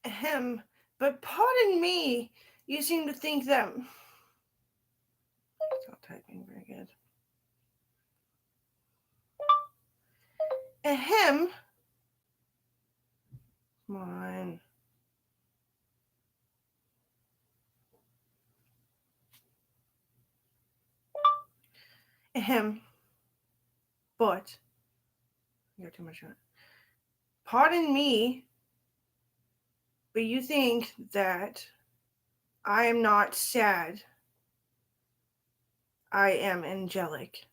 Ahem. But pardon me, you seem to think that. It's not typing very good. Ahem. Come on. Ahem. But. I got too much on it. Pardon me, but you think that I am not sad. I am angelic.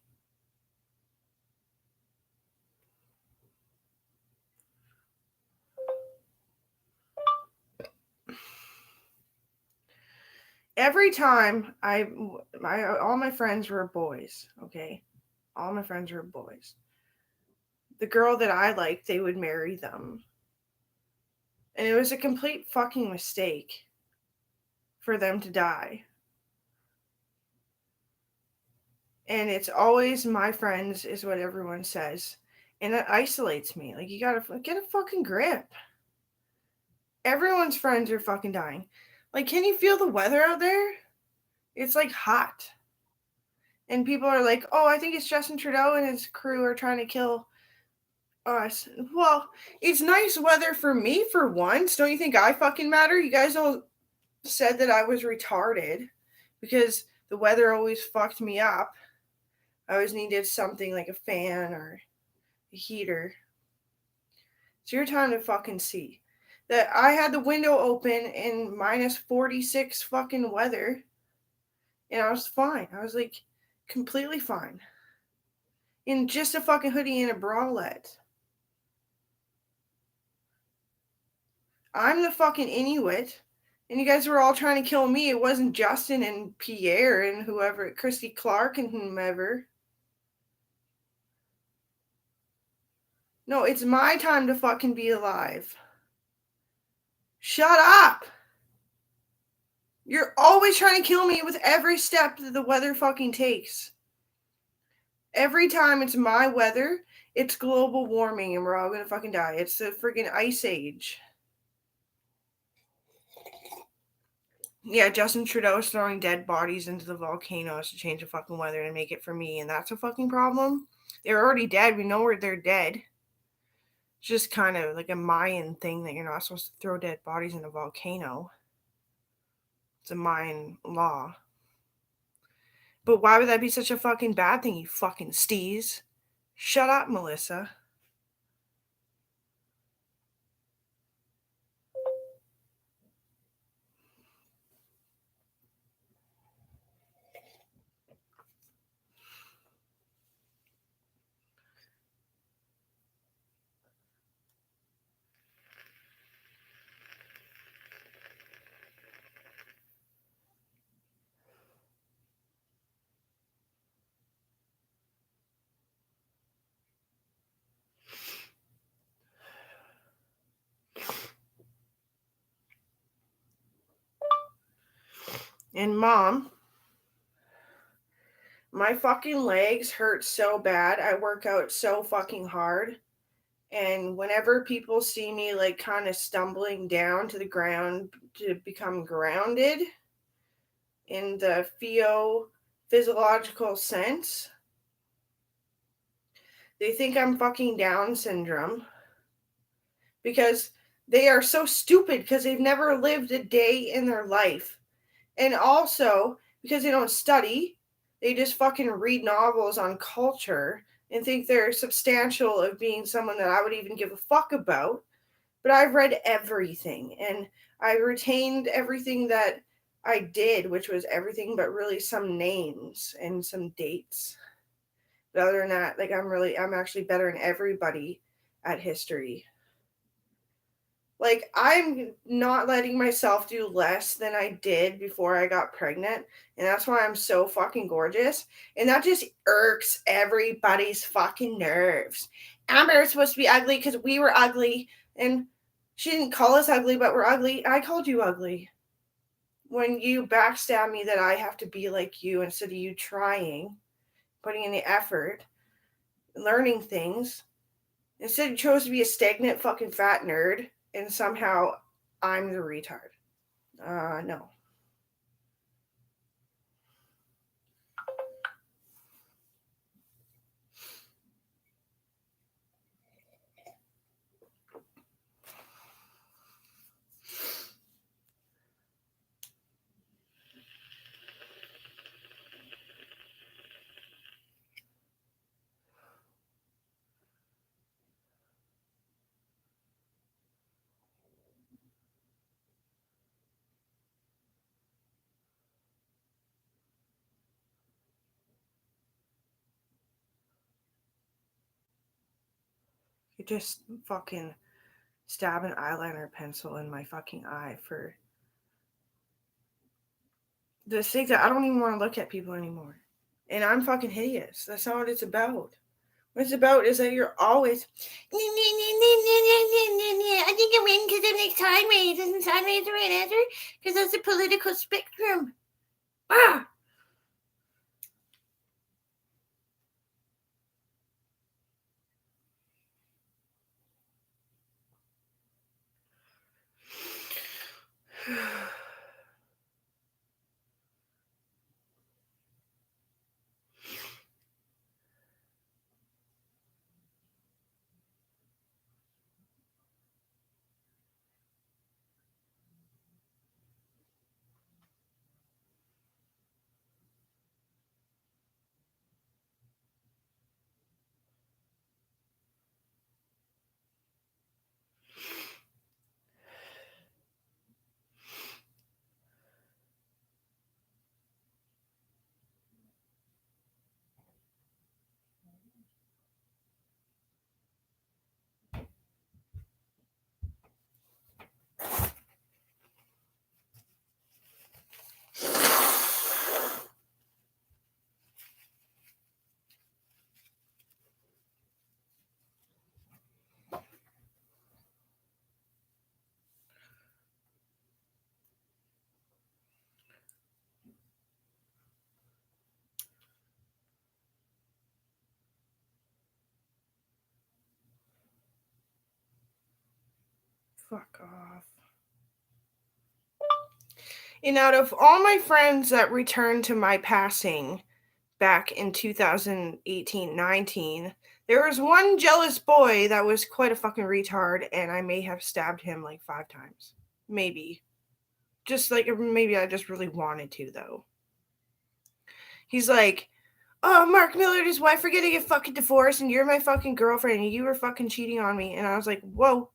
Every time all my friends were boys, okay? All my friends were boys. The girl that I liked, they would marry them. And it was a complete fucking mistake for them to die. And it's always my friends, is what everyone says. And it isolates me. Like, you gotta get a fucking grip. Everyone's friends are fucking dying. Like, can you feel the weather out there? It's like hot. And people are like, oh, I think it's Justin Trudeau and his crew are trying to kill us. Well, it's nice weather for me for once. Don't you think I fucking matter? You guys all said that I was retarded because the weather always fucked me up. I always needed something like a fan or a heater. It's your time to fucking see that I had the window open in minus 46 fucking weather and I was fine. I was like completely fine. In just a fucking hoodie and a bralette. I'm the fucking Inuit. And you guys were all trying to kill me. It wasn't Justin and Pierre and whoever, Christy Clark and whomever. No, it's my time to fucking be alive. Shut up! You're always trying to kill me with every step that the weather fucking takes. Every time it's my weather, it's global warming and we're all gonna fucking die. It's the freaking ice age. Yeah, Justin Trudeau is throwing dead bodies into the volcanoes to change the fucking weather and make it for me, and that's a fucking problem. They're already dead. We know where they're dead. It's just kind of like a Mayan thing that you're not supposed to throw dead bodies in a volcano. It's a Mayan law. But why would that be such a fucking bad thing, you fucking steez? Shut up, Melissa. And Mom, my fucking legs hurt so bad. I work out so fucking hard. And whenever people see me like kind of stumbling down to the ground to become grounded in the physiological sense, they think I'm fucking Down syndrome because they are so stupid because they've never lived a day in their life. And also because they don't study, they just fucking read novels on culture and think they're substantial of being someone that I would even give a fuck about. But I've read everything and I retained everything that I did, which was everything but really some names and some dates. But other than that, like I'm actually better than everybody at history. Like, I'm not letting myself do less than I did before I got pregnant. And that's why I'm so fucking gorgeous. And that just irks everybody's fucking nerves. Amber is supposed to be ugly because we were ugly. And she didn't call us ugly, but we're ugly. I called you ugly. When you backstab me that I have to be like you instead of you trying, putting in the effort, learning things. Instead, you chose to be a stagnant fucking fat nerd and somehow I'm the retard. No. You just fucking stab an eyeliner pencil in my fucking eye for the sake that I don't even want to look at people anymore. And I'm fucking hideous. That's not what it's about. What it's about is that you're always, I think I win because I'm like sideways. Isn't sideways the right answer? Because that's a political spectrum. Ah! Fuck off. And out of all my friends that returned to my passing back in 2018-19, there was one jealous boy that was quite a fucking retard, and I may have stabbed him like 5 times. Maybe. Just like, maybe I just really wanted to, though. He's like, oh, Mark Miller and his wife are getting a fucking divorce, and you're my fucking girlfriend, and you were fucking cheating on me. And I was like, whoa.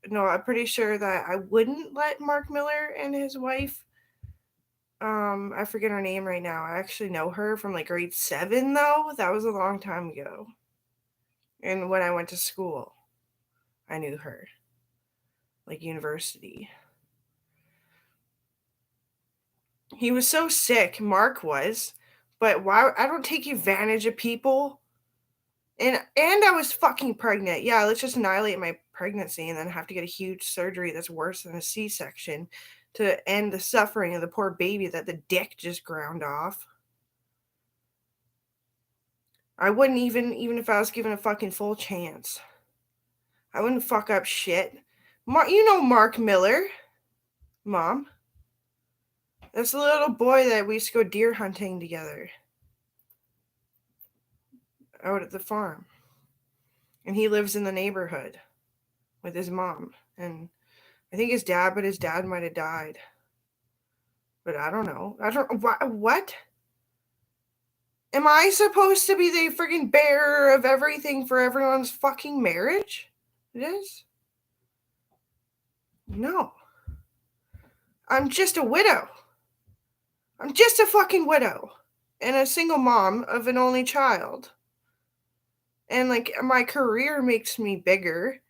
No, I'm pretty sure that I wouldn't let Mark Miller and his wife, I forget her name right now. I actually know her from like grade 7, though. That was a long time ago. And when I went to school, I knew her. Like university. He was so sick, Mark was. But why? I don't take advantage of people. And I was fucking pregnant. Yeah, let's just annihilate my pregnancy and then have to get a huge surgery that's worse than a C-section to end the suffering of the poor baby that the dick just ground off. I wouldn't even if I was given a fucking full chance. I wouldn't fuck up shit. You know Mark Miller, Mom. That's the little boy that we used to go deer hunting together out at the farm. And he lives in the neighborhood with his mom. And I think his dad might have died. But I don't know. I don't. What? Am I supposed to be the freaking bearer of everything for everyone's fucking marriage? It is? No. I'm just a widow. I'm just a fucking widow. And a single mom of an only child. And like my career makes me bigger.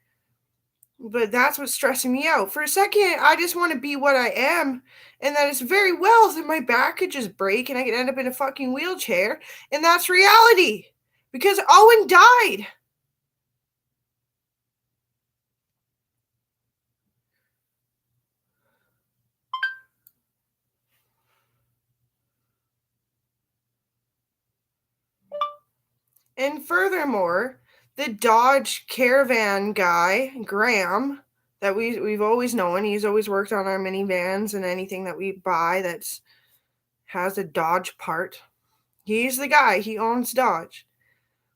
But that's what's stressing me out. For a second, I just want to be what I am. And that is very well that my back could just break and I could end up in a fucking wheelchair. And that's reality. Because Owen died. And furthermore, the Dodge Caravan guy, Graham, that we've always known. He's always worked on our minivans and anything that we buy that's has a Dodge part. He's the guy. He owns Dodge.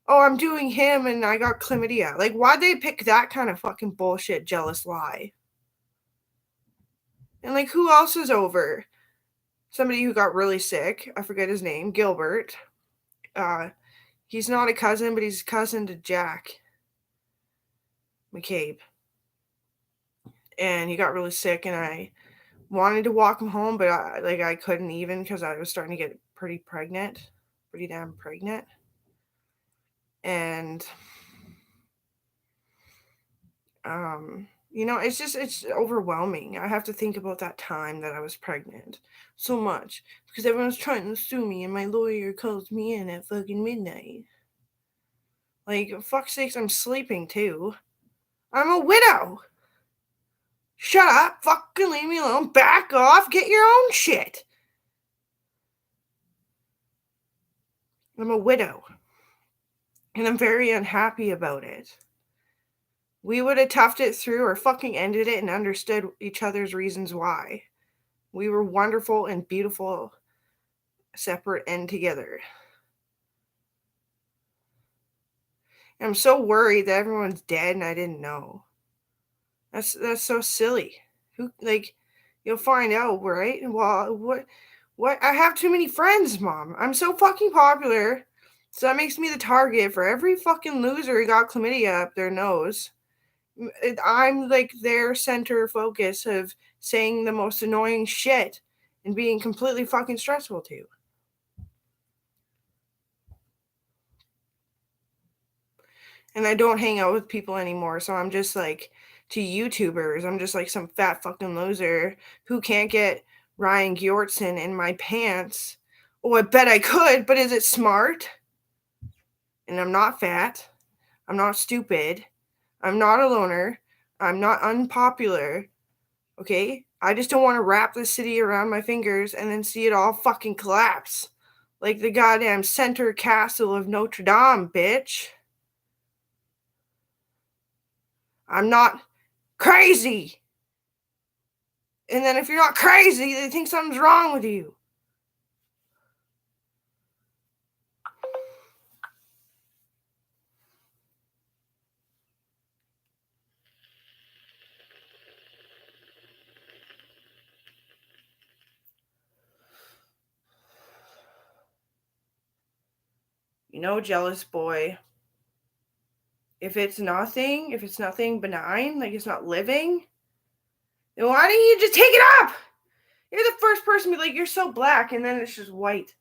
Oh, I'm doing him and I got chlamydia. Like, why'd they pick that kind of fucking bullshit jealous lie? And like, who else is over? Somebody who got really sick. I forget his name. Gilbert. He's not a cousin, but he's cousin to Jack McCabe. And he got really sick, and I wanted to walk him home, but I couldn't even because I was starting to get pretty damn pregnant. And it's overwhelming. I have to think about that time that I was pregnant so much because everyone's trying to sue me, and my lawyer calls me in at fucking midnight. Like, fuck's sakes, I'm sleeping too. I'm a widow. Shut up, fucking leave me alone, back off, get your own shit. I'm a widow. And I'm very unhappy about it. We would have toughed it through or fucking ended it and understood each other's reasons why. We were wonderful and beautiful, separate and together. And I'm so worried that everyone's dead and I didn't know. That's so silly. Who, like, you'll find out, right? Well, what? I have too many friends, Mom. I'm so fucking popular. So that makes me the target for every fucking loser who got chlamydia up their nose. I'm like their center focus of saying the most annoying shit and being completely fucking stressful too. And I don't hang out with people anymore, so I'm just like, to YouTubers, I'm just like some fat fucking loser who can't get Ryan Gjortson in my pants. Oh, I bet I could, but is it smart? And I'm not fat. I'm not stupid. I'm not a loner. I'm not unpopular. Okay? I just don't want to wrap the city around my fingers and then see it all fucking collapse. Like the goddamn center castle of Notre Dame, bitch. I'm not crazy. And then if you're not crazy, they think something's wrong with you. You know, jealous boy. If it's nothing benign, like it's not living, then why don't you just take it up? You're the first person to be like, you're so black, and then it's just white.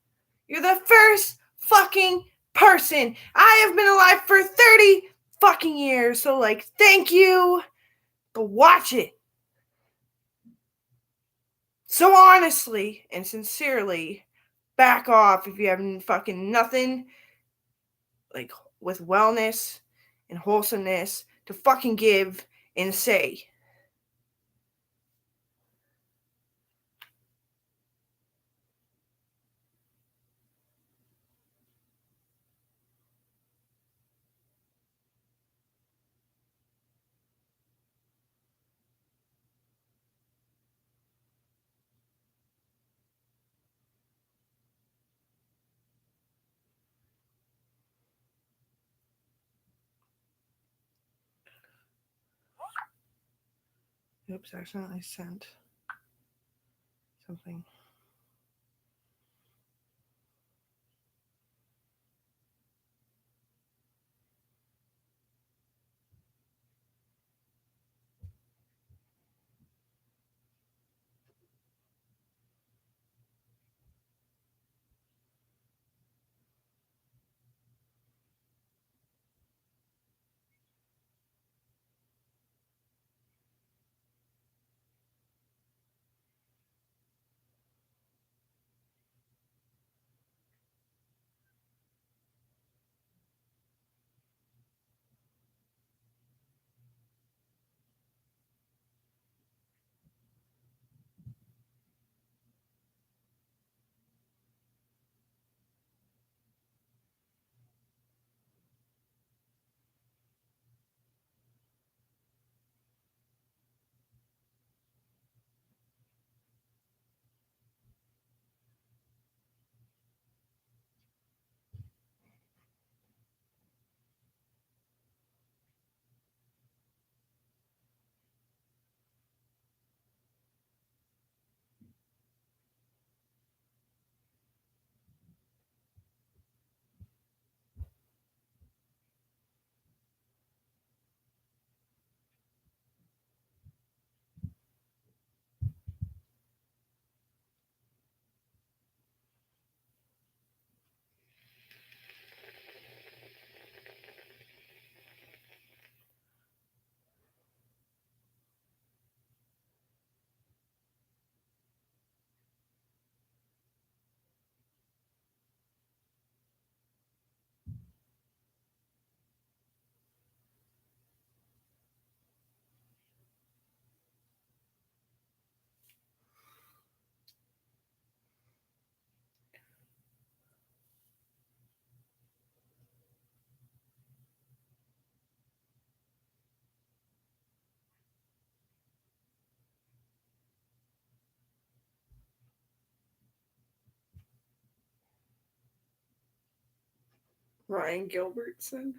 You're the first fucking person. I have been alive for 30 fucking years, so like, thank you. Go watch it. So honestly and sincerely, back off if you have fucking nothing like with wellness and wholesomeness to fucking give and say. Oops, I accidentally sent something. Ryan Gilbertson.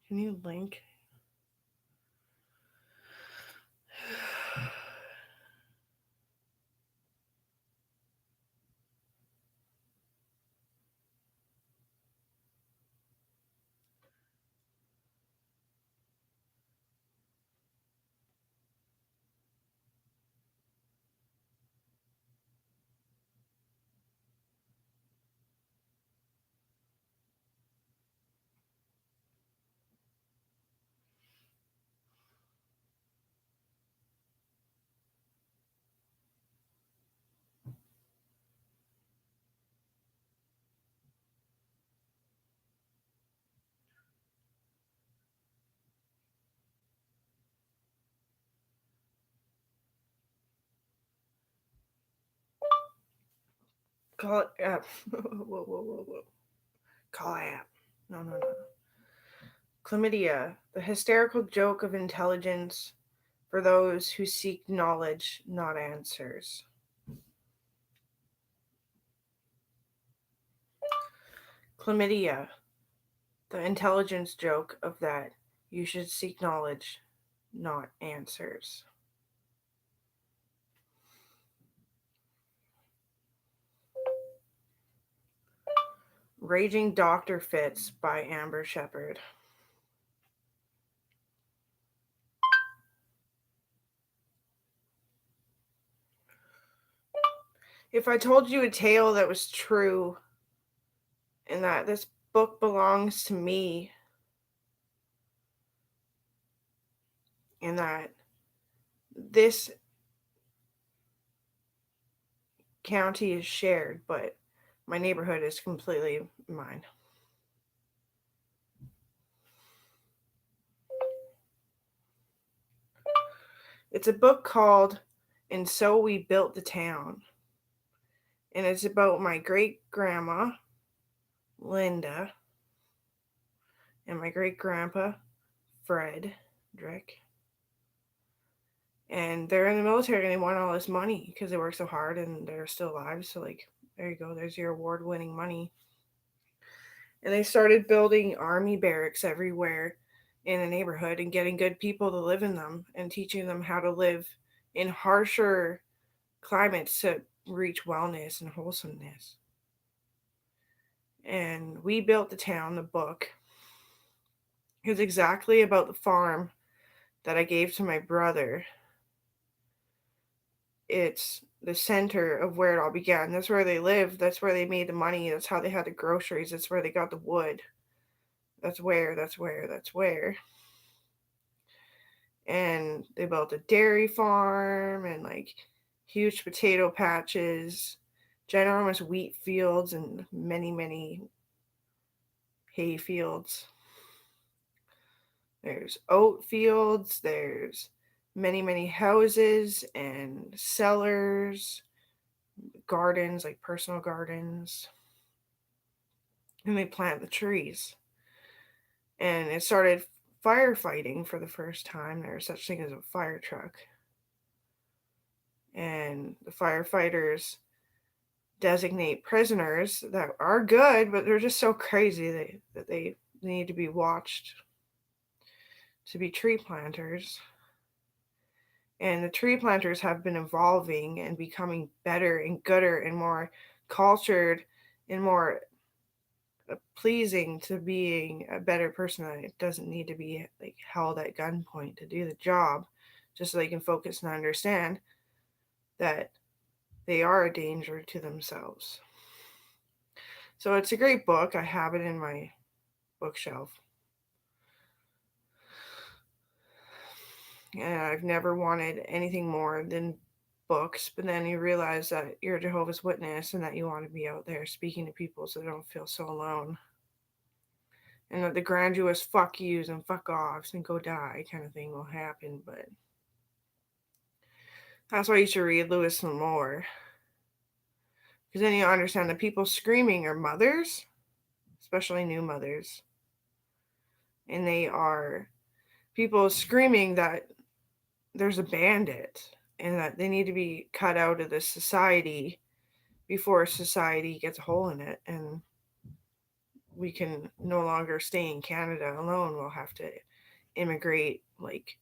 Can you link? Call it app. Whoa. Call app. No. Chlamydia, the hysterical joke of intelligence for those who seek knowledge, not answers. Chlamydia, the intelligence joke of that you should seek knowledge, not answers. Raging Doctor Fits by Amber Shepard. If I told you a tale that was true and that this book belongs to me and that this county is shared, but my neighborhood is completely mine. It's a book called And So We Built the Town. And it's about my great grandma, Linda, and my great grandpa, Frederick. And they're in the military and they want all this money because they work so hard and they're still alive. So, like, there you go, there's your award winning money. And they started building army barracks everywhere in the neighborhood and getting good people to live in them and teaching them how to live in harsher climates to reach wellness and wholesomeness. And We Built the Town, the book, is exactly about the farm that I gave to my brother. It's the center of where it all began. That's where they lived. That's where they made the money. That's how they had the groceries. That's where they got the wood. That's where. And they built a dairy farm and like huge potato patches, ginormous wheat fields, and many hay fields. There's oat fields, there's many houses and cellars, gardens, like personal gardens. And they plant the trees. And it started firefighting for the first time. There's such thing as a fire truck. And the firefighters designate prisoners that are good, but they're just so crazy that they need to be watched to be tree planters. And the tree planters have been evolving and becoming better and gooder and more cultured and more pleasing to being a better person. That it doesn't need to be like held at gunpoint to do the job, just so they can focus and understand that they are a danger to themselves. So it's a great book. I have it in my bookshelf. And I've never wanted anything more than books, but then you realize that you're a Jehovah's Witness and that you want to be out there speaking to people so they don't feel so alone. And that the grandiose fuck yous and fuck offs and go die kind of thing will happen, but that's why you should read Lewis and Moore. Because then you understand that people screaming are mothers, especially new mothers. And they are people screaming that there's a bandit and that they need to be cut out of this society before society gets a hole in it and we can no longer stay in Canada alone. We'll have to immigrate like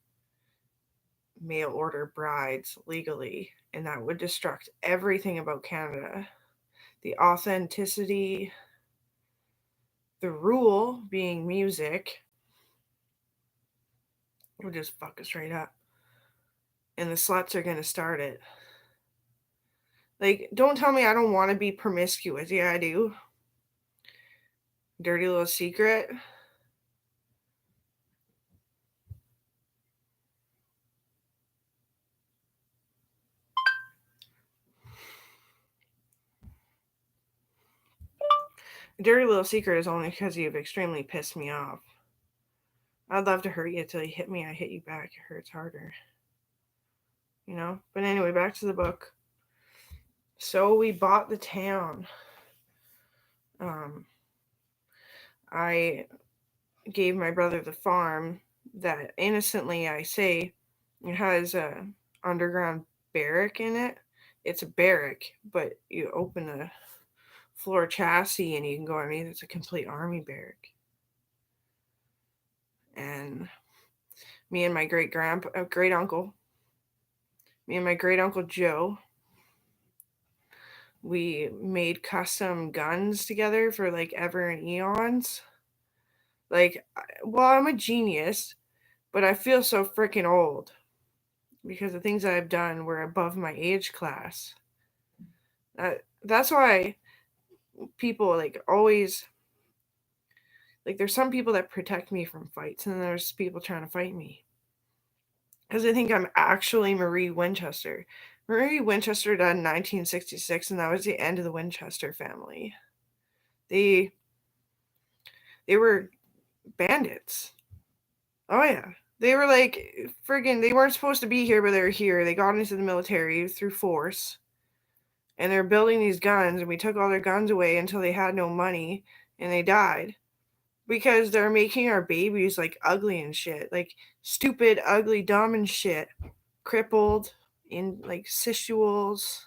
mail order brides legally, and that would destruct everything about Canada. The authenticity, the rule being music, would just fuck us right up. And the sluts are going to start it. Like, don't tell me I don't want to be promiscuous. Yeah, I do. Dirty little secret. Dirty little secret is only because you've extremely pissed me off. I'd love to hurt you till you hit me. I hit you back. It hurts harder. You know? But anyway, back to the book. So we bought the town. I gave my brother the farm that innocently I say it has a underground barrack in it. It's a barrack, but you open the floor chassis and you can go underneath. It's a complete army barrack. And me and my great uncle Joe, we made custom guns together for like ever and eons. Like, well, I'm a genius, but I feel so freaking old because the things I've done were above my age class. That's why people like always like there's some people that protect me from fights and there's people trying to fight me because I think I'm actually Marie Winchester. Marie Winchester died in 1966, and that was the end of the Winchester family. They were bandits. Oh yeah. They were like friggin' they weren't supposed to be here, but they were here. They got into the military through force. And they're building these guns, and we took all their guns away until they had no money and they died. Because they're making our babies like ugly and shit. Like stupid, ugly, dumb and shit. Crippled, in like sexuals.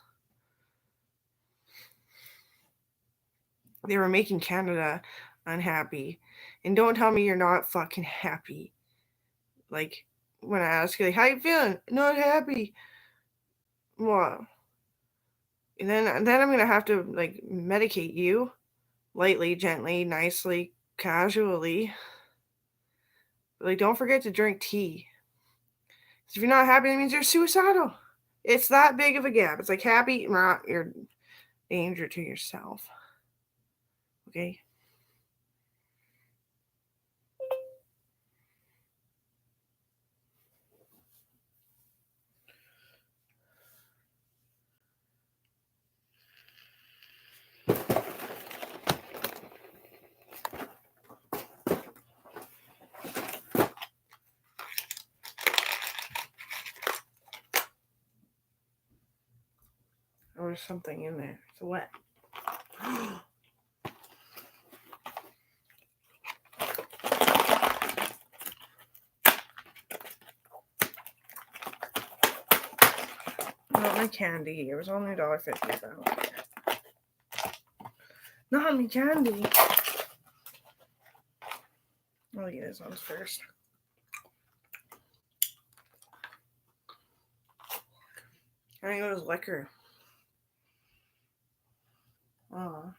They were making Canada unhappy. And don't tell me you're not fucking happy. Like when I ask you, like, how you feeling? Not happy. Well, and then I'm gonna have to like medicate you, lightly, gently, nicely, casually. But, like, don't forget to drink tea. If you're not happy, that means you're suicidal. It's that big of a gap. It's like happy, you're danger to yourself. Okay. Oh, there's something in there. It's wet. Not my candy. It was only $1.50 though. Not my candy. I'll eat this one first. I think it was liquor. Oh.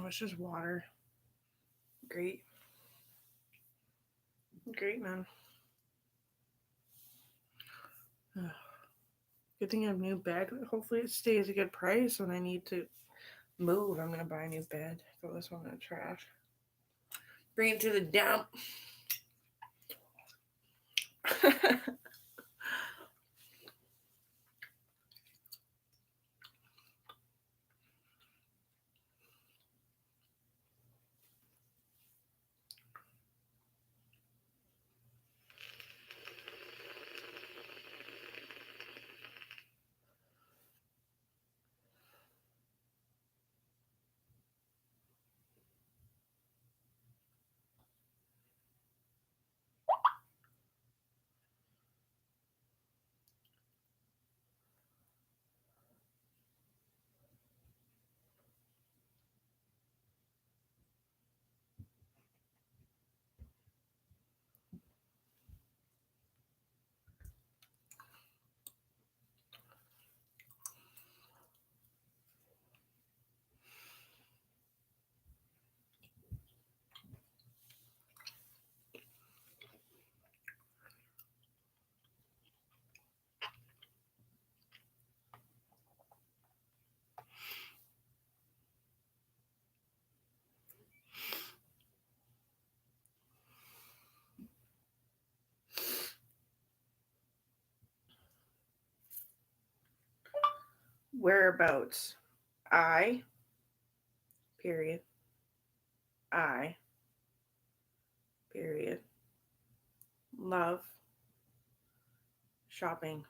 it's just water. Great. Great, man. Ugh. Good thing I have a new bed. Hopefully it stays a good price when I need to move. I'm going to buy a new bed. Throw this one in the trash. Bring it to the dump. Whereabouts? I, period. I, period. Love shopping.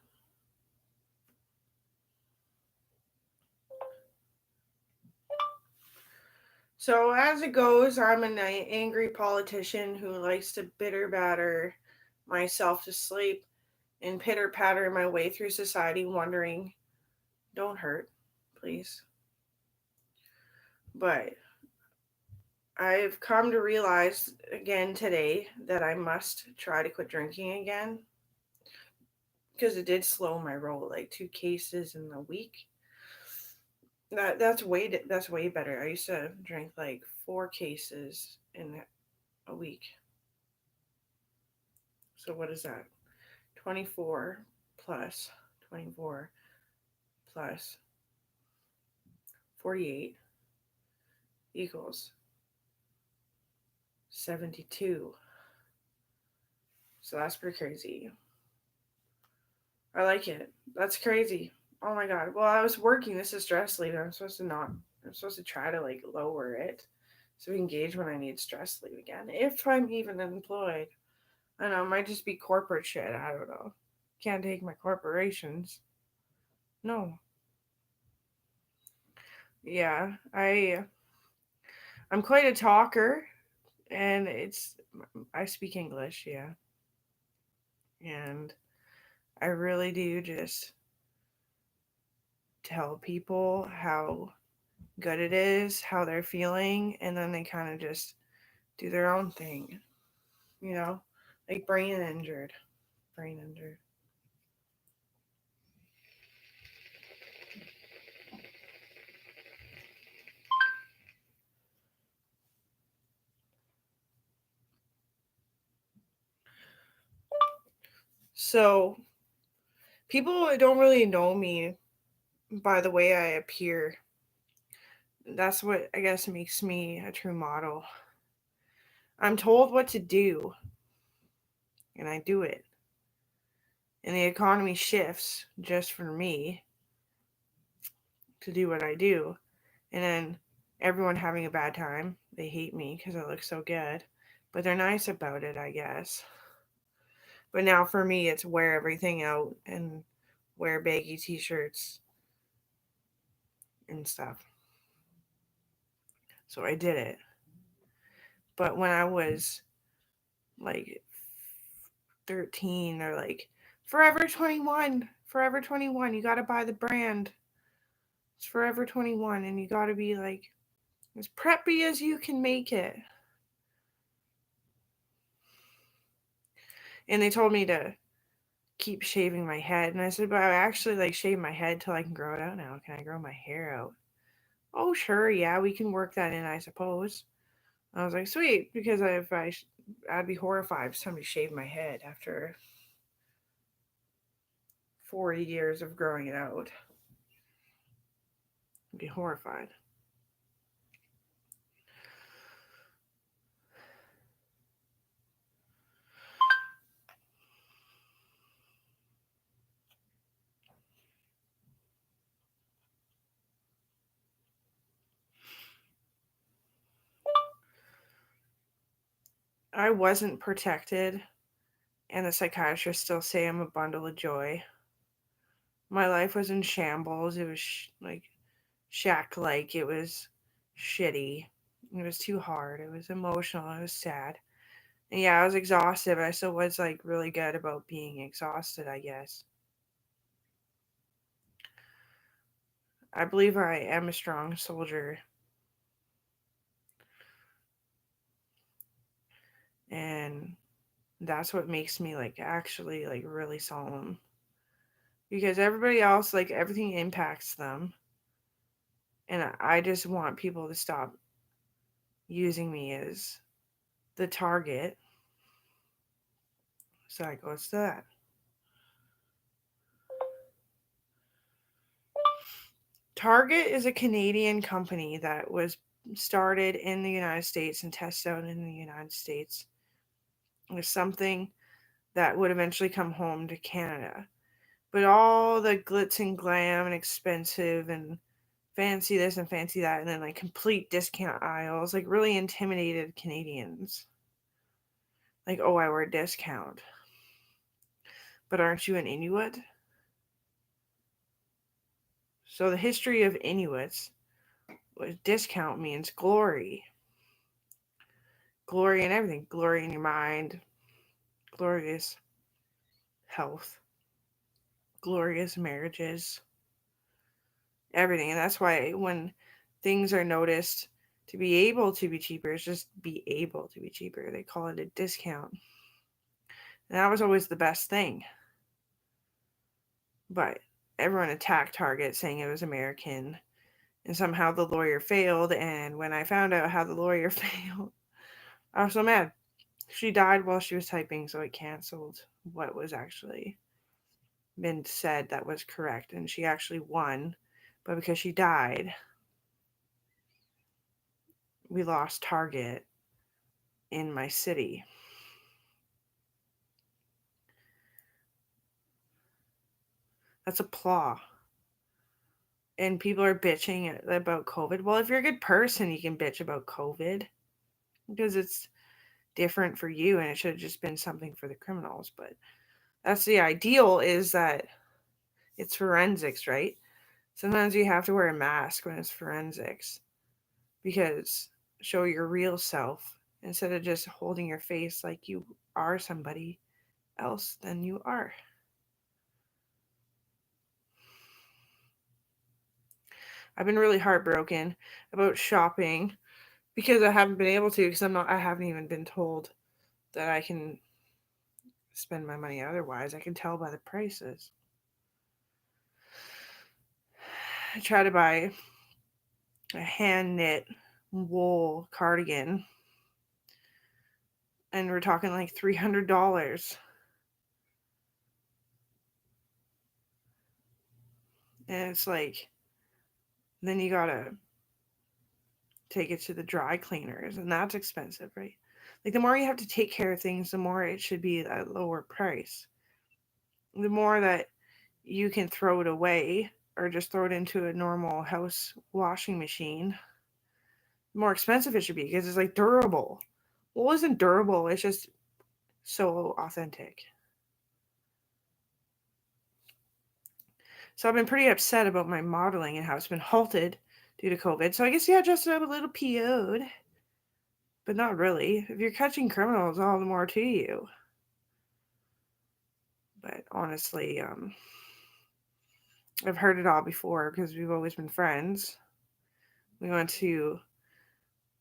So, as it goes, I'm an angry politician who likes to bitter batter myself to sleep and pitter patter my way through society, wondering, don't hurt, please. But I've come to realize again today that I must try to quit drinking again because it did slow my roll, like 2 cases in a week. That's way better. I used to drink like 4 cases in a week. So what is that? 24 plus 24 plus 48 equals 72. So that's pretty crazy. I like it. That's crazy. Oh my god. Well, I was working. This is stress leave. I'm supposed to not. I'm supposed to try to like lower it, so engage when I need stress leave again. If I'm even employed, I don't know. It might just be corporate shit. I don't know. Can't take my corporations. No. Yeah. I'm quite a talker, and I speak English. Yeah, and I really do just tell people how good it is, how they're feeling, and then they kind of just do their own thing, you know? Like brain injured. Brain injured. So, people don't really know me by the way I appear. That's what I guess makes me a true model. I'm told what to do, and I do it. And the economy shifts just for me to do what I do. And then everyone having a bad time. They hate me because I look so good. But they're nice about it, I guess. But now for me, it's wear everything out and wear baggy t shirts and stuff. So I did it. But when I was like 13, they're like, Forever 21, Forever 21, you gotta buy the brand. It's Forever 21, and you gotta be like as preppy as you can make it. And they told me to keep shaving my head. And I said, but I actually like shave my head till I can grow it out now. Can I grow my hair out? Oh, sure, yeah, we can work that in, I suppose. I was like, sweet, because I'd be horrified if somebody shaved my head after 40 years of growing it out. I'd be horrified. I wasn't protected, and the psychiatrists still say I'm a bundle of joy. My life was in shambles. It was like shack like. It was shitty. It was too hard. It was emotional. It was sad. And yeah, I was exhausted, but I still was like really good about being exhausted, I guess. I believe I am a strong soldier. And that's what makes me like actually like really solemn. Because everybody else, like everything impacts them. And I just want people to stop using me as the target. So I goes to that. Target is a Canadian company that was started in the United States and tested out in the United States. It was something that would eventually come home to Canada. But all the glitz and glam and expensive and fancy this and fancy that, and then like complete discount aisles, like really intimidated Canadians. Like, oh, I wear a discount. But aren't you an Inuit? So the history of Inuits was discount means glory. Glory in everything. Glory in your mind. Glorious health. Glorious marriages. Everything. And that's why when things are noticed to be able to be cheaper, it's just be able to be cheaper. They call it a discount. And that was always the best thing. But everyone attacked Target saying it was American. And somehow the lawyer failed. And when I found out how the lawyer failed, I was so mad. She died while she was typing, so it canceled what was actually been said that was correct. And she actually won. But because she died, we lost Target in my city. That's a flaw. And people are bitching about COVID. Well, if you're a good person, you can bitch about COVID because it's different for you and it should have just been something for the criminals. But that's the ideal is that it's forensics, right? Sometimes you have to wear a mask when it's forensics because show your real self instead of just holding your face like you are somebody else than you are. I've been really heartbroken about shopping because I haven't been able to because I haven't even been told that I can spend my money otherwise. I can tell by the prices. I try to buy a hand knit wool cardigan and we're talking like $300. And it's like then you gotta take it to the dry cleaners and that's expensive, right? Like the more you have to take care of things, the more it should be at a lower price. The more that you can throw it away or just throw it into a normal house washing machine, the more expensive it should be because it's like durable. Wool isn't durable, it's just so authentic. So I've been pretty upset about my modeling and how it's been halted due to COVID. So I guess yeah, just a little PO'd. But not really. If you're catching criminals, all the more to you. But honestly, I've heard it all before because we've always been friends. We went to,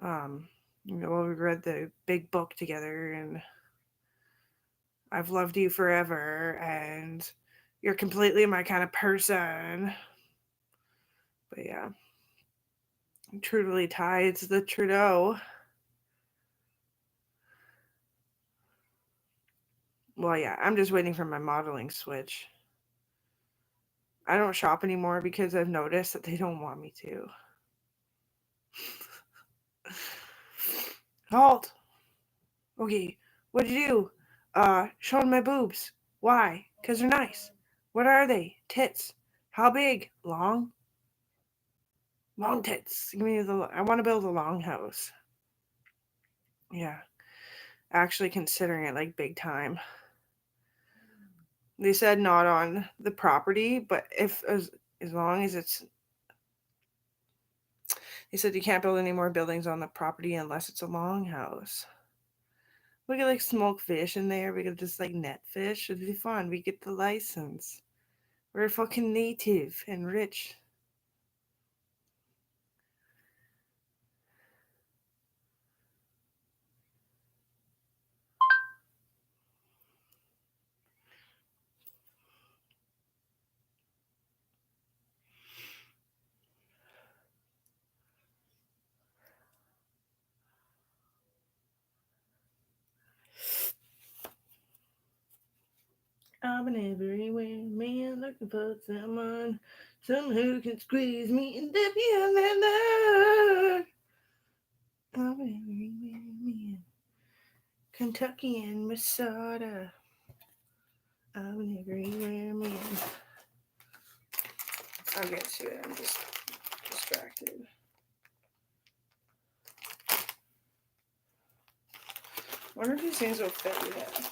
we read the big book together, and I've loved you forever, and you're completely my kind of person. But yeah, Truly tides the Trudeau. Well, yeah, I'm just waiting for my modeling switch. I don't shop anymore because I've noticed that they don't want me to. Halt! Okay, what'd you do? Showing my boobs. Why? 'Cause they're nice. What are they? Tits. How big? Long? Long tits. Give me I want to build a long house. Yeah. Actually considering it like big time. They said not on the property, but if as long as it's they said you can't build any more buildings on the property unless it's a longhouse. We could like smoke fish in there. We could just like net fish. It'd be fun. We get the license. We're fucking native and rich. I'm everywhere, man, looking for someone who can squeeze me and dip me in that love. I'm everywhere, man. Kentucky and Minnesota. I'm everywhere, man. I'll get to it. I'm just distracted. I wonder if these things will fit yet.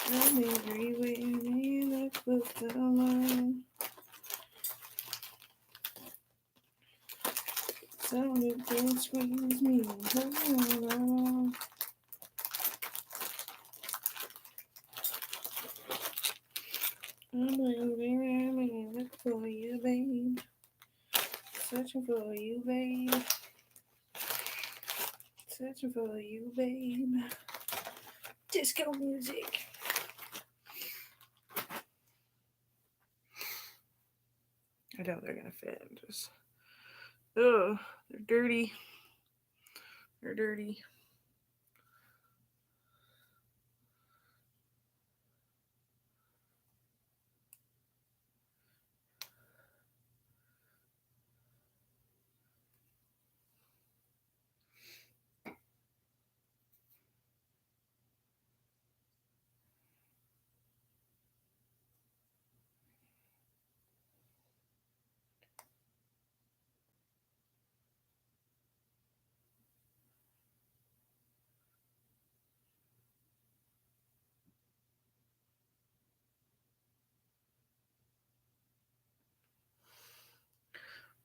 I'm everywhere, man. Look for someone. Someone can squeeze me. I'm everywhere, man. Look for you, babe. Searching for you, babe. Searching for you, babe. Disco music. I doubt they're gonna fit. Just, ugh, they're dirty. They're dirty.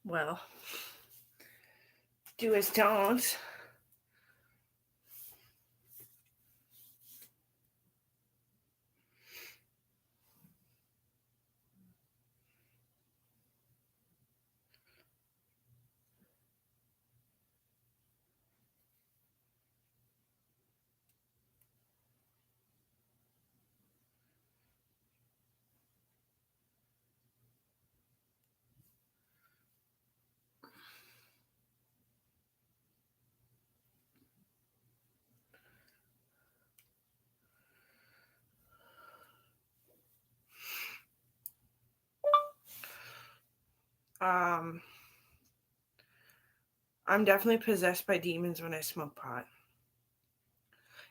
Well, do as don't. Um, I'm definitely possessed by demons when I smoke pot.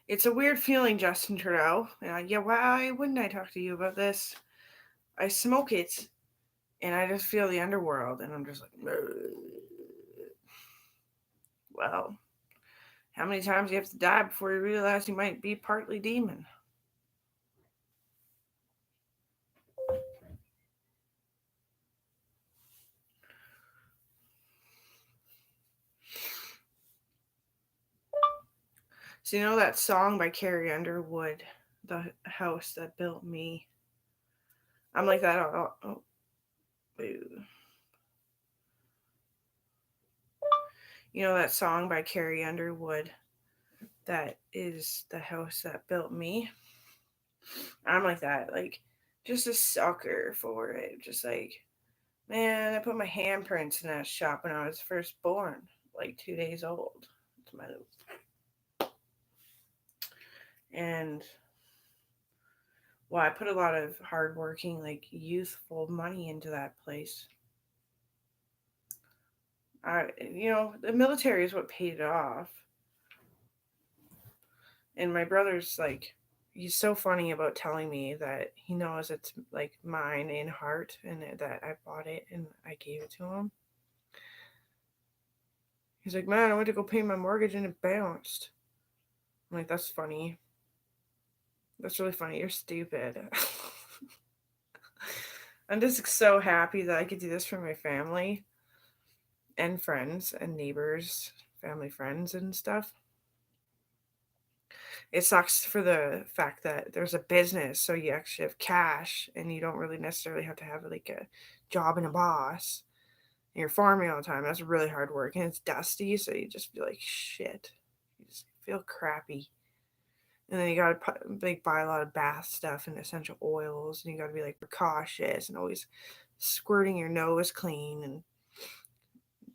It's a weird feeling, Justin Trudeau. Yeah, why wouldn't I talk to you about this? I smoke it, and I just feel the underworld, and I'm just like, well, how many times do you have to die before you realize you might be partly demon? So you know that song by Carrie Underwood, "The House That Built Me." I'm like that. You know that song by Carrie Underwood, that is "The House That Built Me." I'm like that. Like, just a sucker for it. Just like, man, I put my handprints in that shop when I was first born, like 2 days old. It's my and well, I put a lot of hardworking, like youthful money into that place. I, the military is what paid it off. And my brother's like, he's so funny about telling me that he knows it's like mine in heart and that I bought it and I gave it to him. He's like, man, I went to go pay my mortgage and it bounced. I'm like, that's funny. That's really funny. You're stupid. I'm just so happy that I could do this for my family and friends and neighbors, family friends and stuff. It sucks for the fact that there's a business, so you actually have cash and you don't really necessarily have to have like a job and a boss. And you're farming all the time. That's really hard work and it's dusty, so you just feel like shit. You just feel crappy. And then you gotta like buy a lot of bath stuff and essential oils, and you gotta be like precautious and always squirting your nose clean and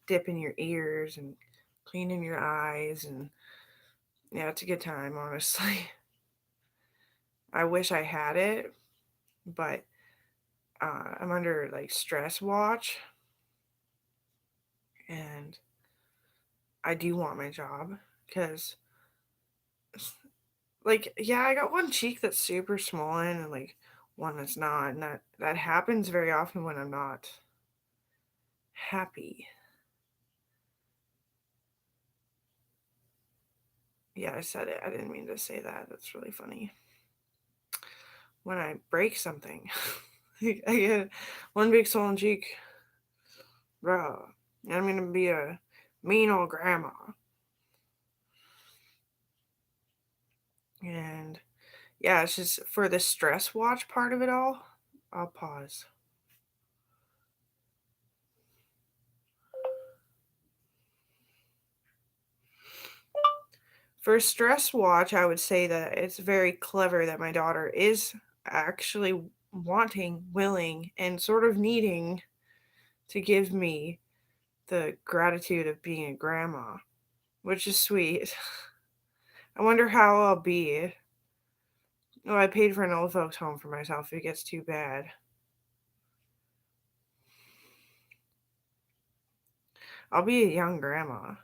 dipping your ears and cleaning your eyes, and yeah, it's a good time, honestly. I wish I had it, but I'm under like stress watch, and I do want my job because, like, yeah, I got one cheek that's super swollen and like one that's not, and that happens very often when I'm not happy. Yeah, I said it. I didn't mean to say that. That's really funny. When I break something, I get one big swollen cheek. Bro, I'm going to be a mean old grandma. And yeah, it's just for the stress watch part of it all. I'll pause. For stress watch, I would say that it's very clever that my daughter is actually wanting, willing, and sort of needing to give me the gratitude of being a grandma, which is sweet. I wonder how I'll be. Oh, I paid for an old folks home for myself if it gets too bad. I'll be a young grandma.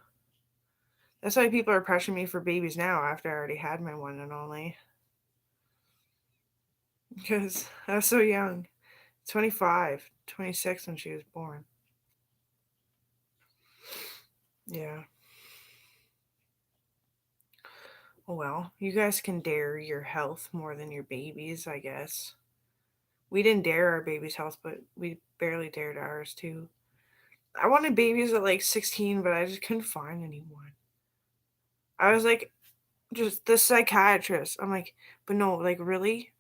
That's why people are pressuring me for babies now after I already had my one and only. Because I was so young. 25, 26 when she was born. Yeah. Well, you guys can dare your health more than your babies, I guess. We didn't dare our baby's health, but we barely dared ours too. I wanted babies at like 16, but I just couldn't find anyone. I was like, just the psychiatrist. I'm like, but no, like really?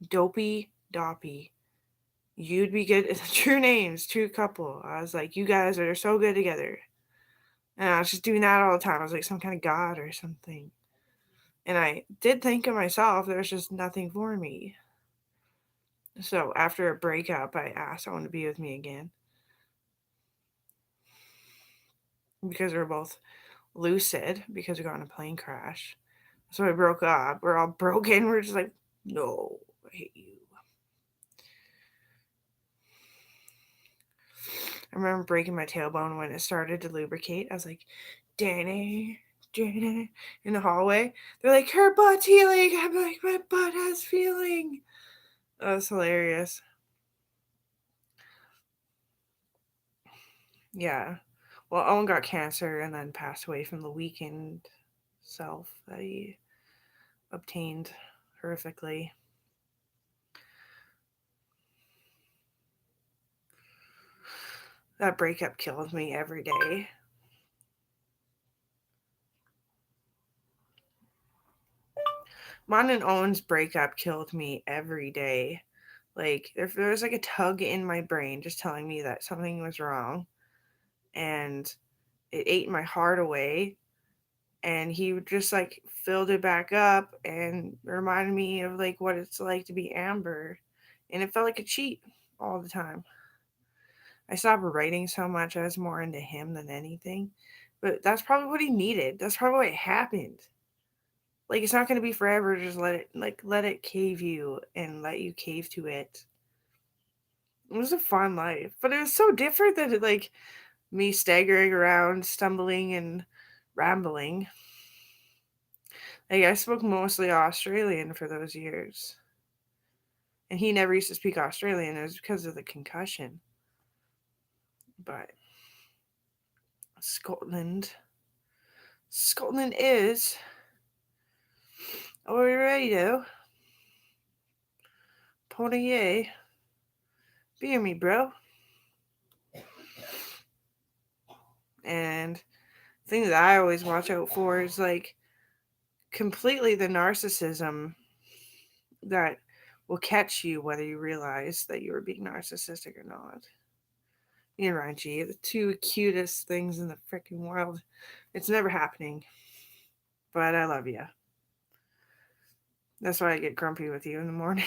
Dopey, Doppy. You'd be good. True names, true couple. I was like, you guys are so good together. And I was just doing that all the time. I was like some kind of god or something. And I did think of myself, there's just nothing for me. So after a breakup, I asked someone to be with me again. Because we were both lucid because we got in a plane crash. So we broke up. We're all broken. We're just like, no, I hate you. I remember breaking my tailbone when it started to lubricate. I was like, Danny, Danny, in the hallway. They're like, her butt's healing. I'm like, my butt has feeling. That was hilarious. Yeah. Well, Owen got cancer and then passed away from the weakened self that he obtained horrifically. That breakup kills me every day. Mine and Owen's breakup killed me every day. Like, there was like a tug in my brain just telling me that something was wrong. And it ate my heart away. and he just like filled it back up and reminded me of like what it's like to be Amber, and it felt like a cheat all the time. I stopped writing so much. I was more into him than anything, but that's probably what he needed. That's probably what happened. Like it's not going to be forever. Just let it cave you and let you cave to it. It was a fun life, but it was so different than like me staggering around, stumbling and rambling. Like I spoke mostly Australian for those years. And he never used to speak Australian. It was because of the concussion. But Scotland. Scotland is. Are we ready though? Pony beer me, bro. And the thing that I always watch out for is like completely the narcissism that will catch you whether you realize that you were being narcissistic or not. Me and Ryan G, the two cutest things in the freaking world. It's never happening. But I love you. That's why I get grumpy with you in the morning.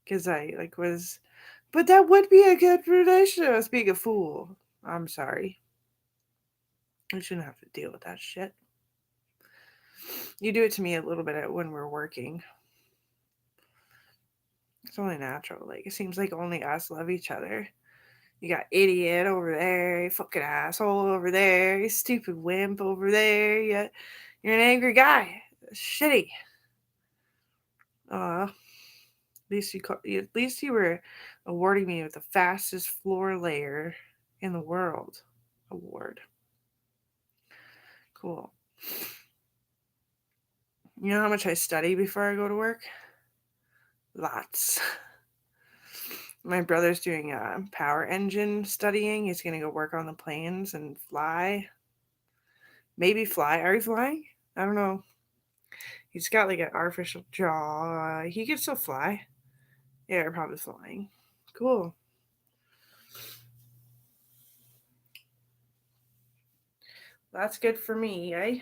Because I like was, but that would be a good relationship. I was being a fool. I'm sorry. I shouldn't have to deal with that shit. You do it to me a little bit when we're working. It's only natural. Like it seems like only us love each other. You got idiot over there, you fucking asshole over there, you stupid wimp over there. You're an angry guy. Shitty. At least you were awarding me with the fastest floor layer in the world award. Cool. You know how much I study before I go to work? Lots. My brother's doing power engine studying. He's going to go work on the planes and fly. Maybe fly. Are you flying? I don't know. He's got like an artificial jaw. He could still fly. Yeah, you're probably flying. Cool. That's good for me, eh?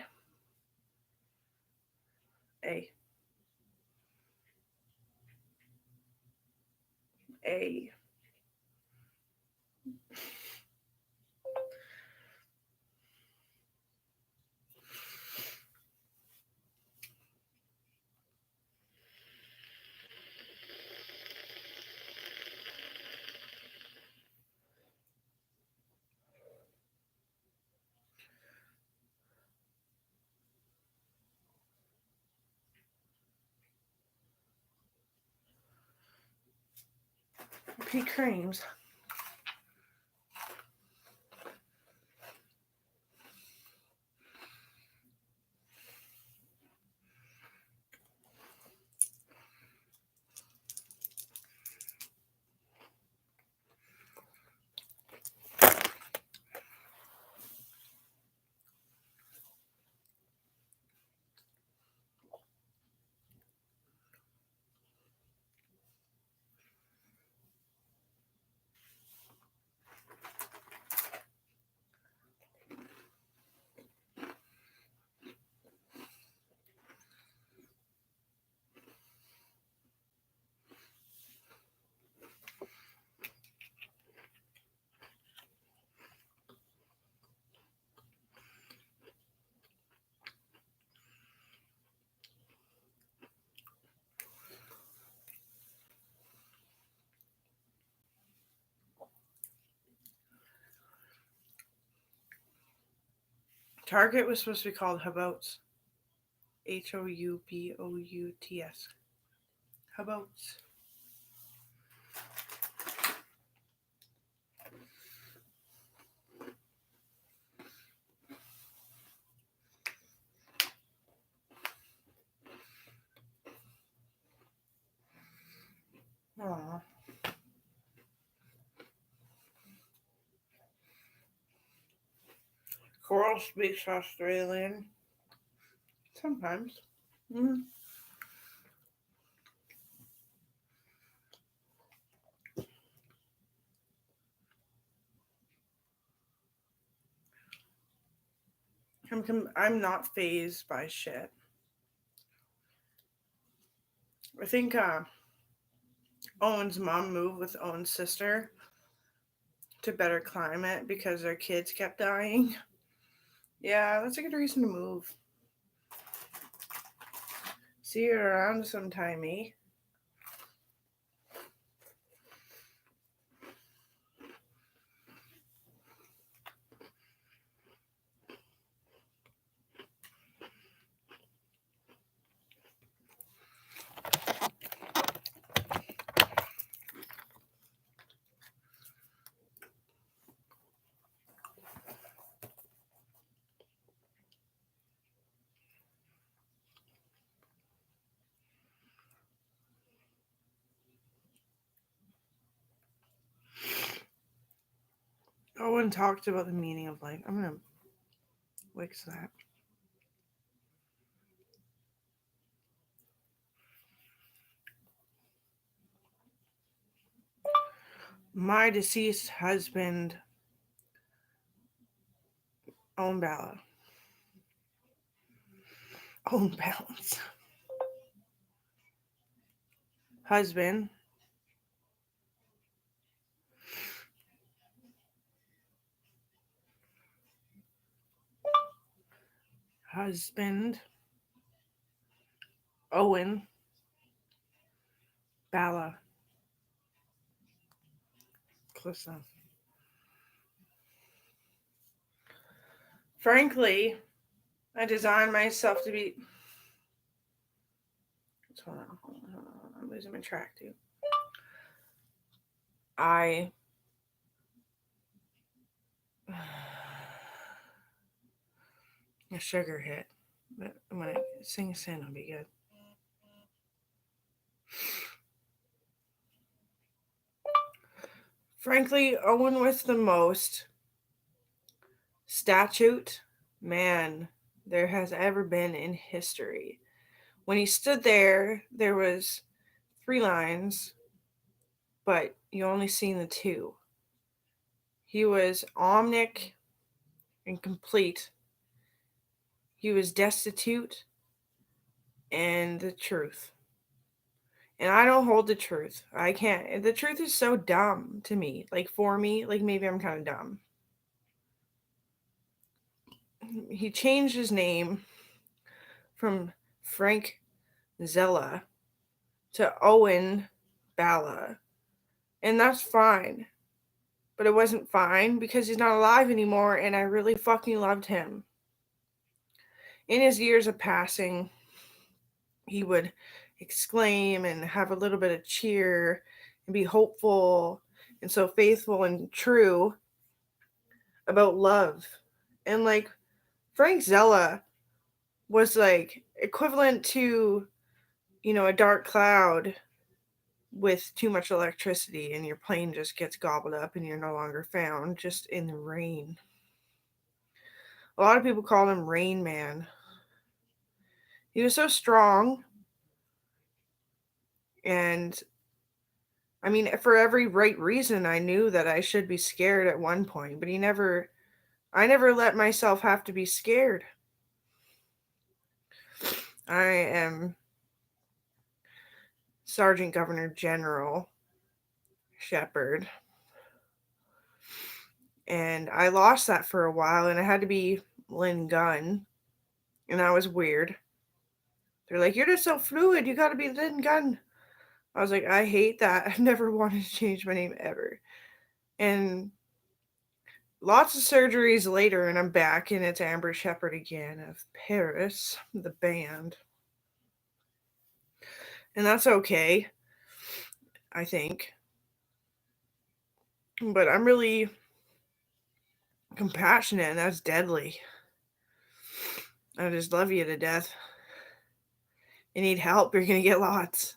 A. A. P creams. Target was supposed to be called Habouts. Houbouts. Habouts. Aww. Coral speaks Australian. Sometimes. Mm. I'm not phased by shit. I think Owen's mom moved with Owen's sister to better climate because their kids kept dying. Yeah, that's a good reason to move. See you around sometime, eh? Owen talked about the meaning of life. I'm gonna wix that. My deceased husband, Owen Bala. Owen Balance. Husband. Husband. Owen Bala. Close enough. Frankly, I designed myself to be. Hold on. I'm losing my track too. I. A sugar hit. But when I sing a sin, it'll be good. Frankly, Owen was the most statute man there has ever been in history. When he stood there, there was 3 lines, but you only seen the 2. He was omnic and complete. He was destitute and the truth. And I don't hold the truth. I can't. The truth is so dumb to me. Like, for me, like, maybe I'm kind of dumb. He changed his name from Frank Zella to Owen Bala. And that's fine. But it wasn't fine because he's not alive anymore, and I really fucking loved him. In his years of passing, he would exclaim and have a little bit of cheer and be hopeful and so faithful and true about love. And like Frank Zella was like equivalent to, a dark cloud with too much electricity and your plane just gets gobbled up and you're no longer found, just in the rain. A lot of people call him Rain Man. He was so strong, and I mean, for every right reason, I knew that I should be scared at one point, but I never let myself have to be scared. I am Sergeant Governor General Shepard. And I lost that for a while, and I had to be Lynn Gunn, and that was weird. They're like, you're just so fluid, you gotta be Lynn Gunn. I was like, I hate that. I've never wanted to change my name ever. And lots of surgeries later, and I'm back, and it's Amber Shepard again of Paris, the band. And that's okay, I think. But I'm really compassionate, and that's deadly. I just love you to death. You need help, you're going to get lots.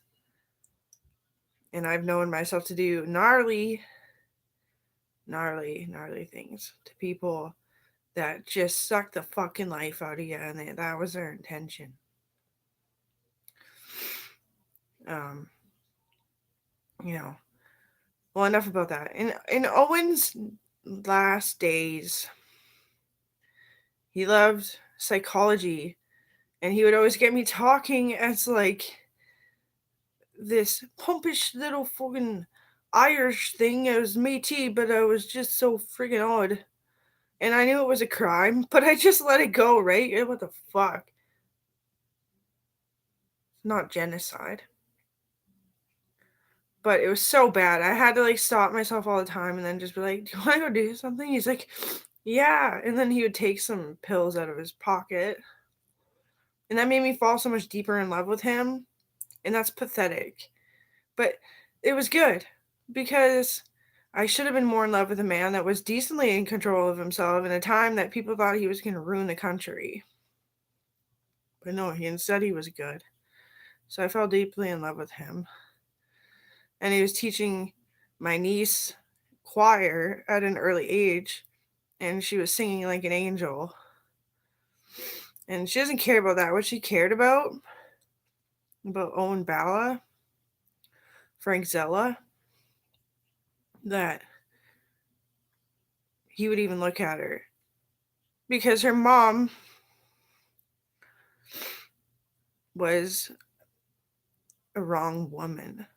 And I've known myself to do gnarly things to people that just suck the fucking life out of you, and that was their intention. Well, enough about that. In Owen's last days, He loved psychology, and he would always get me talking as like this pumpish little fucking Irish thing. I was Métis, but I was just so friggin' odd. And I knew it was a crime, but I just let it go, right? What the fuck? Not genocide. But it was so bad. I had to like stop myself all the time and then just be like, "Do you want to go do something?" He's like, "Yeah." And then he would take some pills out of his pocket. And that made me fall so much deeper in love with him. And that's pathetic. But it was good because I should have been more in love with a man that was decently in control of himself in a time that people thought he was going to ruin the country. But no, instead he was good. So I fell deeply in love with him. And he was teaching my niece choir at an early age, and she was singing like an angel. And she doesn't care about that. What she cared about Owen Bala, Frank Zella, that he would even look at her. Because her mom was a wrong woman.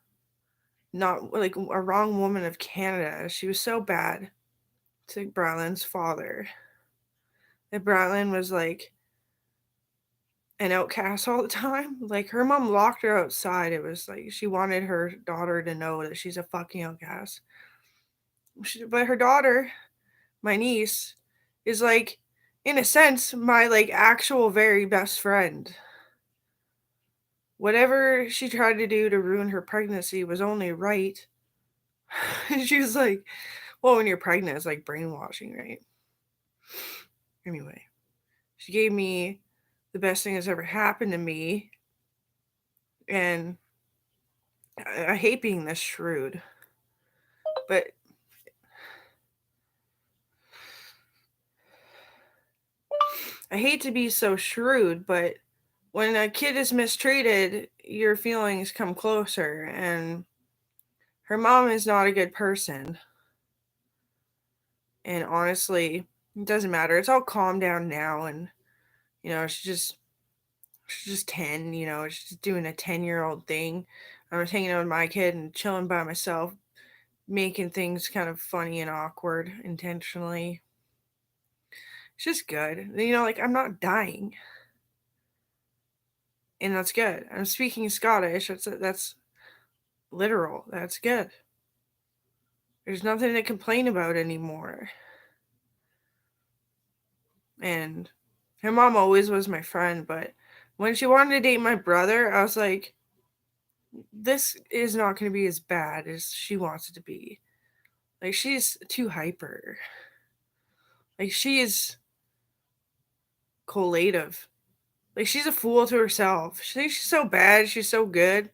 Not like a wrong woman of Canada. She was so bad to Bratlin's father that Bratlin was like an outcast all the time. Like her mom locked her outside. It was like she wanted her daughter to know that she's a fucking outcast. But her daughter, my niece, is like, in a sense, my like actual very best friend. Whatever she tried to do to ruin her pregnancy was only right. She was like, well, when you're pregnant, it's like brainwashing, right? Anyway, she gave me the best thing that's ever happened to me. And I hate being this shrewd. But I hate to be so shrewd, but when a kid is mistreated, your feelings come closer. And her mom is not a good person. And honestly, it doesn't matter. It's all calmed down now. And, she's just 10, she's just doing a 10-year-old thing. I was hanging out with my kid and chilling by myself, making things kind of funny and awkward intentionally. It's just good. Like I'm not dying. And that's good. I'm speaking Scottish. That's literal. That's good. There's nothing to complain about anymore. And her mom always was my friend, but when she wanted to date my brother, I was like, this is not going to be as bad as she wants it to be. Like, she's too hyper. Like, she is collative. Like, she's a fool to herself. She thinks she's so bad. She's so good.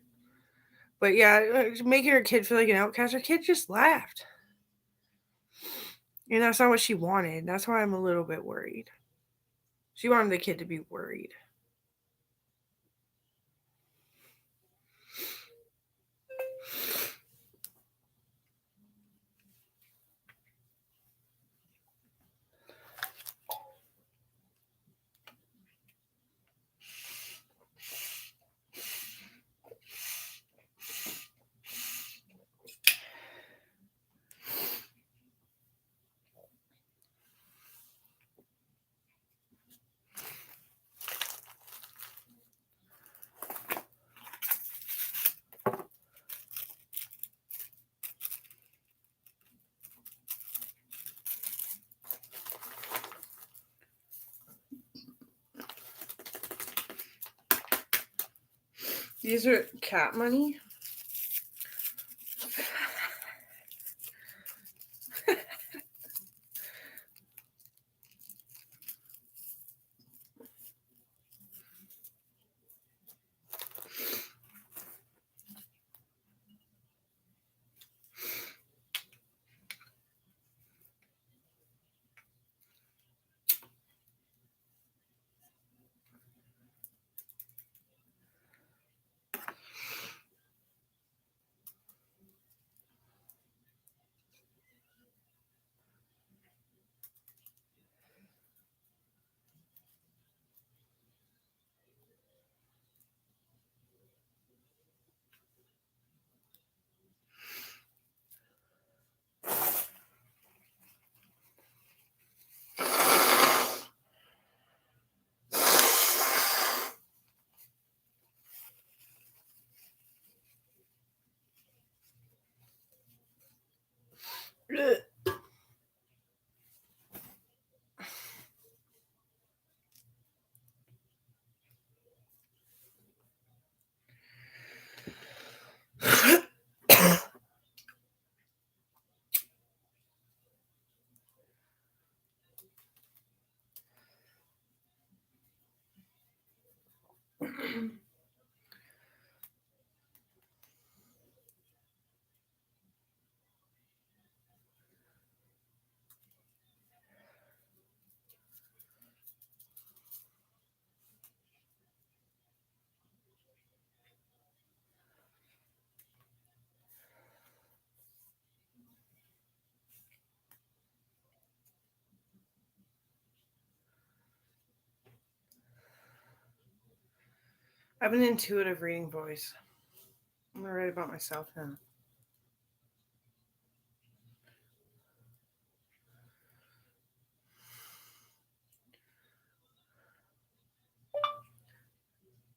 But yeah, making her kid feel like an outcast, her kid just laughed. And that's not what she wanted. That's why I'm a little bit worried. She wanted the kid to be worried. These are cat money. I have an intuitive reading voice. I'm gonna write about myself now.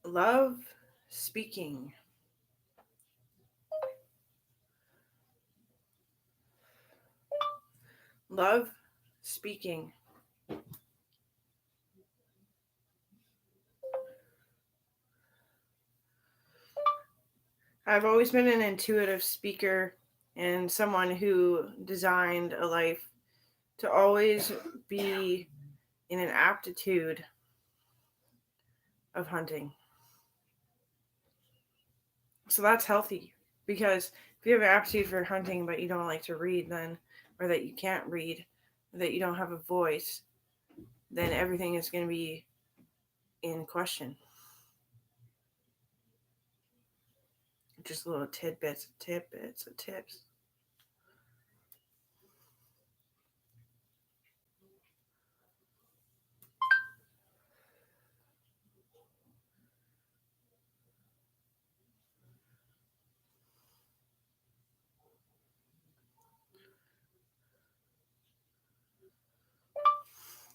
Love speaking. Love speaking. I've always been an intuitive speaker and someone who designed a life to always be in an aptitude of hunting. So that's healthy, because if you have an aptitude for hunting but you don't like to read, then, or that you can't read, or that you don't have a voice, then everything is going to be in question. Just little tidbits of tips.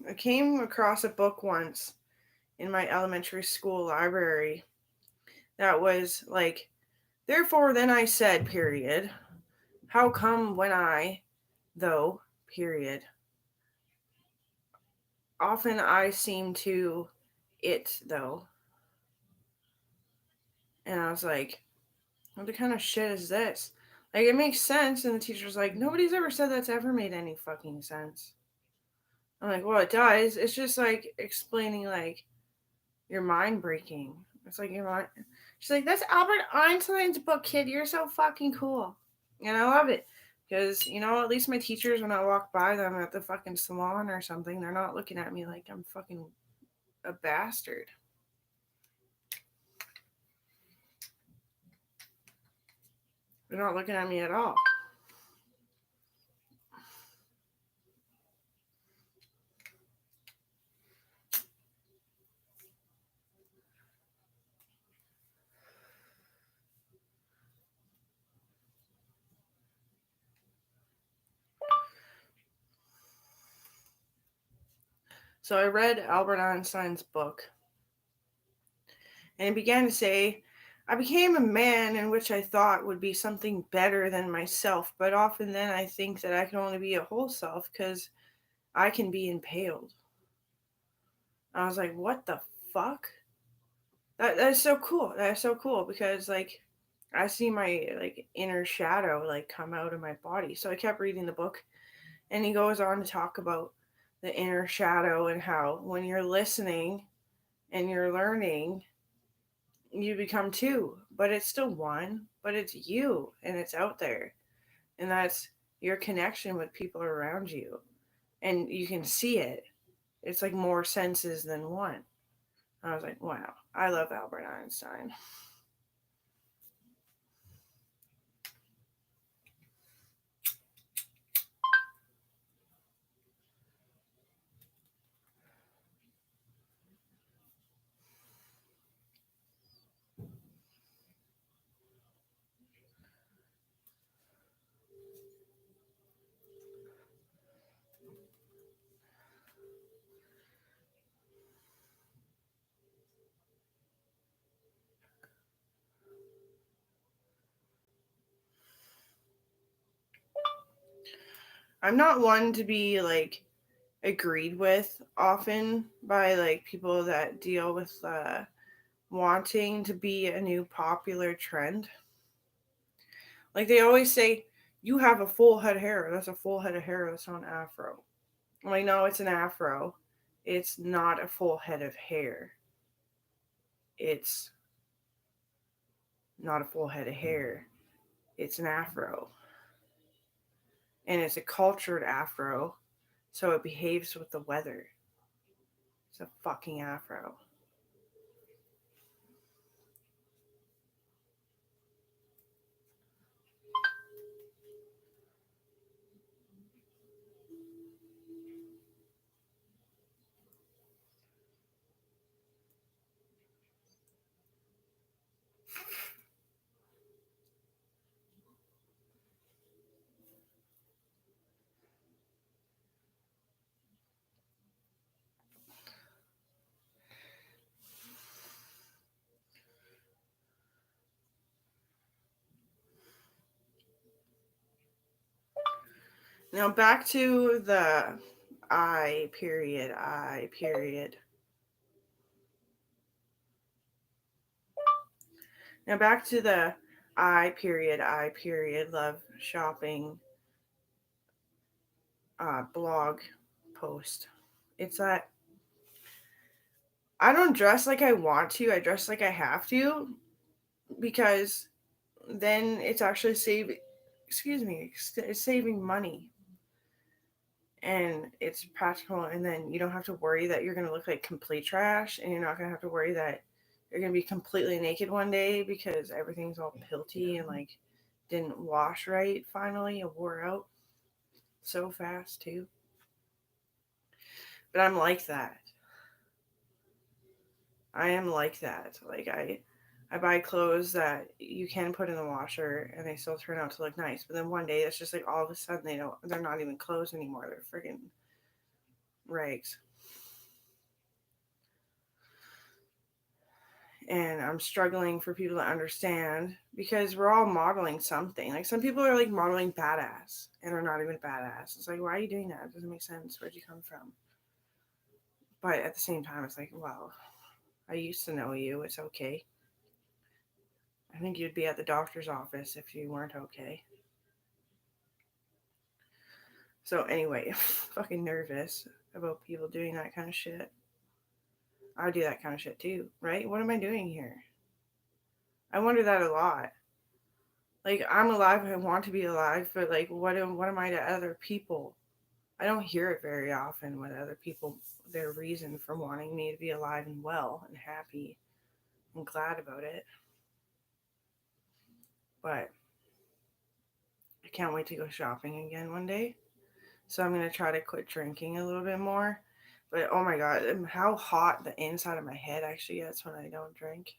I came across a book once in my elementary school library that was like, therefore then I said, period. How come when I, though, period. Often I seem to it, though. And I was like, what the kind of shit is this? Like, it makes sense. And the teacher's like, nobody's ever said that's ever made any fucking sense. I'm like, well, it does. It's just like explaining, like, your mind breaking. It's like your mind. She's like, that's Albert Einstein's book, kid. You're so fucking cool. And I love it. Because, at least my teachers, when I walk by them at the fucking salon or something, they're not looking at me like I'm fucking a bastard. They're not looking at me at all. So I read Albert Einstein's book, and it began to say, I became a man in which I thought would be something better than myself, but often then I think that I can only be a whole self because I can be impaled. I was like, what the fuck? That's so cool. That's so cool because like I see my like inner shadow like come out of my body. So I kept reading the book, and he goes on to talk about the inner shadow and how when you're listening and you're learning, you become two, but it's still one, but it's you and it's out there. And that's your connection with people around you. And you can see it. It's like more senses than one. I was like, wow, I love Albert Einstein. I'm not one to be like agreed with often by like people that deal with wanting to be a new popular trend. Like they always say, you have a full head of hair. That's a full head of hair. That's not an afro. I'm like, no, it's an afro. It's not a full head of hair. it's not a full head of hair. It's an afro. And it's a cultured afro, so it behaves with the weather. It's a fucking afro. Now back to the I period, I period. Now back to the I period, love shopping blog post. It's that I don't dress like I want to, I dress like I have to because then it's actually it's saving money and it's practical, and then you don't have to worry that you're going to look like complete trash, and you're not going to have to worry that you're going to be completely naked one day because everything's all pilty and like didn't wash right. Finally, it wore out so fast too. But I'm like that. I am like that. Like I buy clothes that you can put in the washer and they still turn out to look nice. But then one day it's just like all of a sudden they're not even clothes anymore. They're freaking rags. And I'm struggling for people to understand because we're all modeling something. Like some people are like modeling badass and are not even badass. It's like, why are you doing that? It doesn't make sense. Where'd you come from? But at the same time, it's like, well, I used to know you. It's okay. I think you'd be at the doctor's office if you weren't okay. So anyway, fucking nervous about people doing that kind of shit. I do that kind of shit too, right? What am I doing here? I wonder that a lot. Like I'm alive, I want to be alive, but like what am I to other people? I don't hear it very often with other people, their reason for wanting me to be alive and well and happy and glad about it. But I can't wait to go shopping again one day. So I'm going to try to quit drinking a little bit more. But oh my God, how hot the inside of my head actually gets when I don't drink.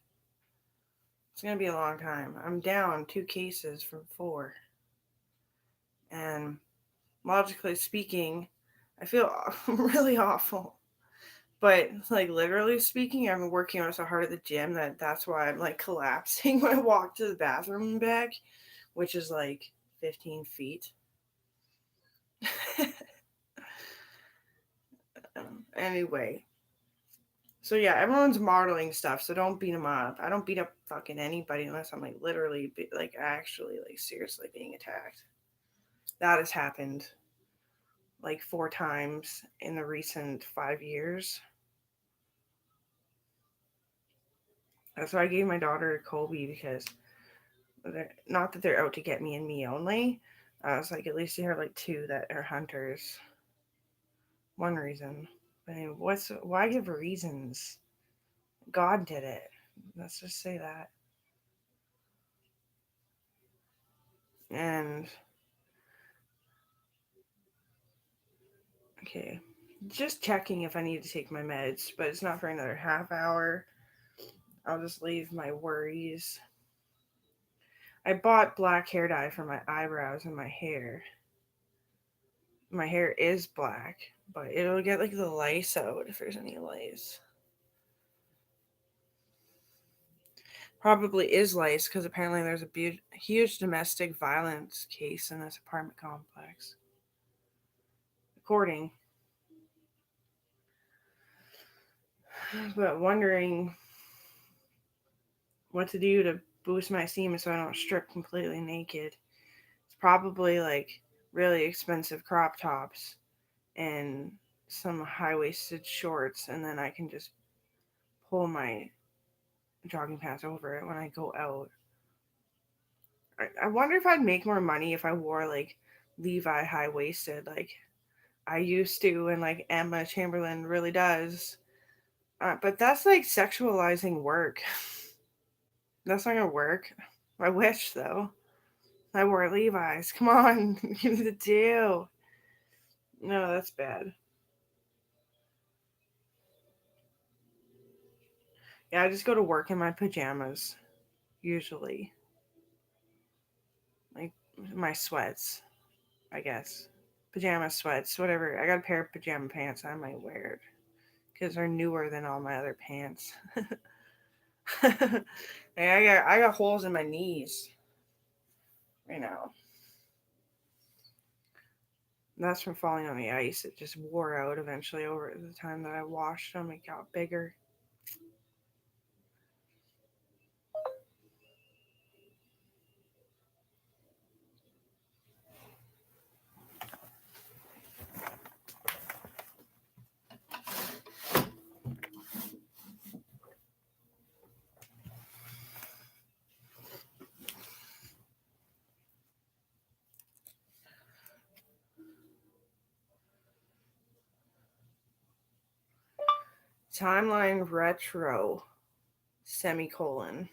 It's going to be a long time. I'm down 2 cases from 4. And logically speaking, I feel really awful. But like literally speaking, I've been working out so hard at the gym that's why I'm like collapsing when I walk to the bathroom and back, which is like 15 feet. Anyway, so yeah, everyone's modeling stuff, so don't beat them up. I don't beat up fucking anybody unless I'm like literally like actually like seriously being attacked. That has happened like 4 times in the recent 5 years. That's why I gave my daughter to Colby because not that they're out to get me and me only. It's like at least you have like 2 that are hunters. One reason. I mean, why give reasons? God did it. Let's just say that. And okay, just checking if I need to take my meds, but it's not for another half hour. I'll just leave my worries. I bought black hair dye for my eyebrows and my hair. My hair is black, but it'll get like the lice out if there's any lice. Probably is lice because apparently there's a huge domestic violence case in this apartment complex. According, but wondering what to do to boost my semen so I don't strip completely naked. It's probably like really expensive crop tops and some high waisted shorts, and then I can just pull my jogging pants over it when I go out. I wonder if I'd make more money if I wore like Levi high waisted like I used to, and like Emma Chamberlain really does. But that's like sexualizing work. That's not gonna work. I wish though. I wore Levi's. Come on, give me the deal. No, that's bad. Yeah, I just go to work in my pajamas usually, like my sweats, I guess. Pajama sweats, whatever. I got a pair of pajama pants. I might wear it because they're newer than all my other pants. I got holes in my knees right now. That's from falling on the ice. It just wore out eventually over the time that I washed them. It got bigger. Timeline retro semicolon.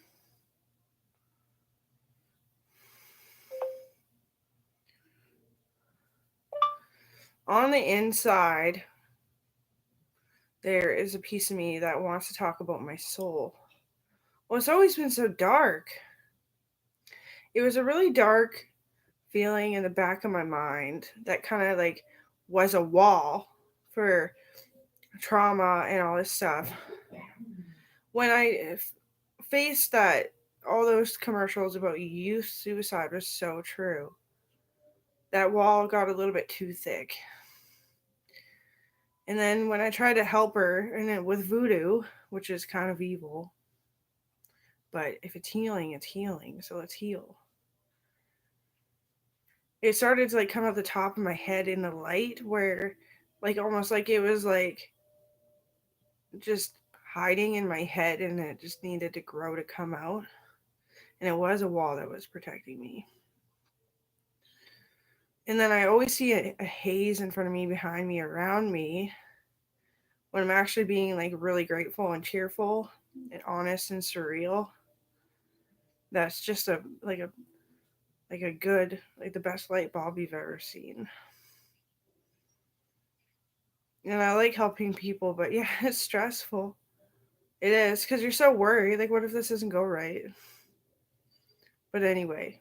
On the inside, there is a piece of me that wants to talk about my soul. Well, it's always been so dark. It was a really dark feeling in the back of my mind that kind of like was a wall for trauma and all this stuff. When I faced that, all those commercials about youth suicide was so true. That wall got a little bit too thick. And then when I tried to help her, and then with voodoo, which is kind of evil, but if it's healing, it's healing. So let's heal. It started to like come out the top of my head in the light, where, like, almost like it was like just hiding in my head, and it just needed to grow to come out. And it was a wall that was protecting me. And then I always see a haze in front of me, behind me, around me, when I'm actually being like really grateful and cheerful and honest and surreal. That's just a good, like the best light bulb you've ever seen. And I like helping people, but yeah, it's stressful. It is, because you're so worried. Like, what if this doesn't go right? But anyway,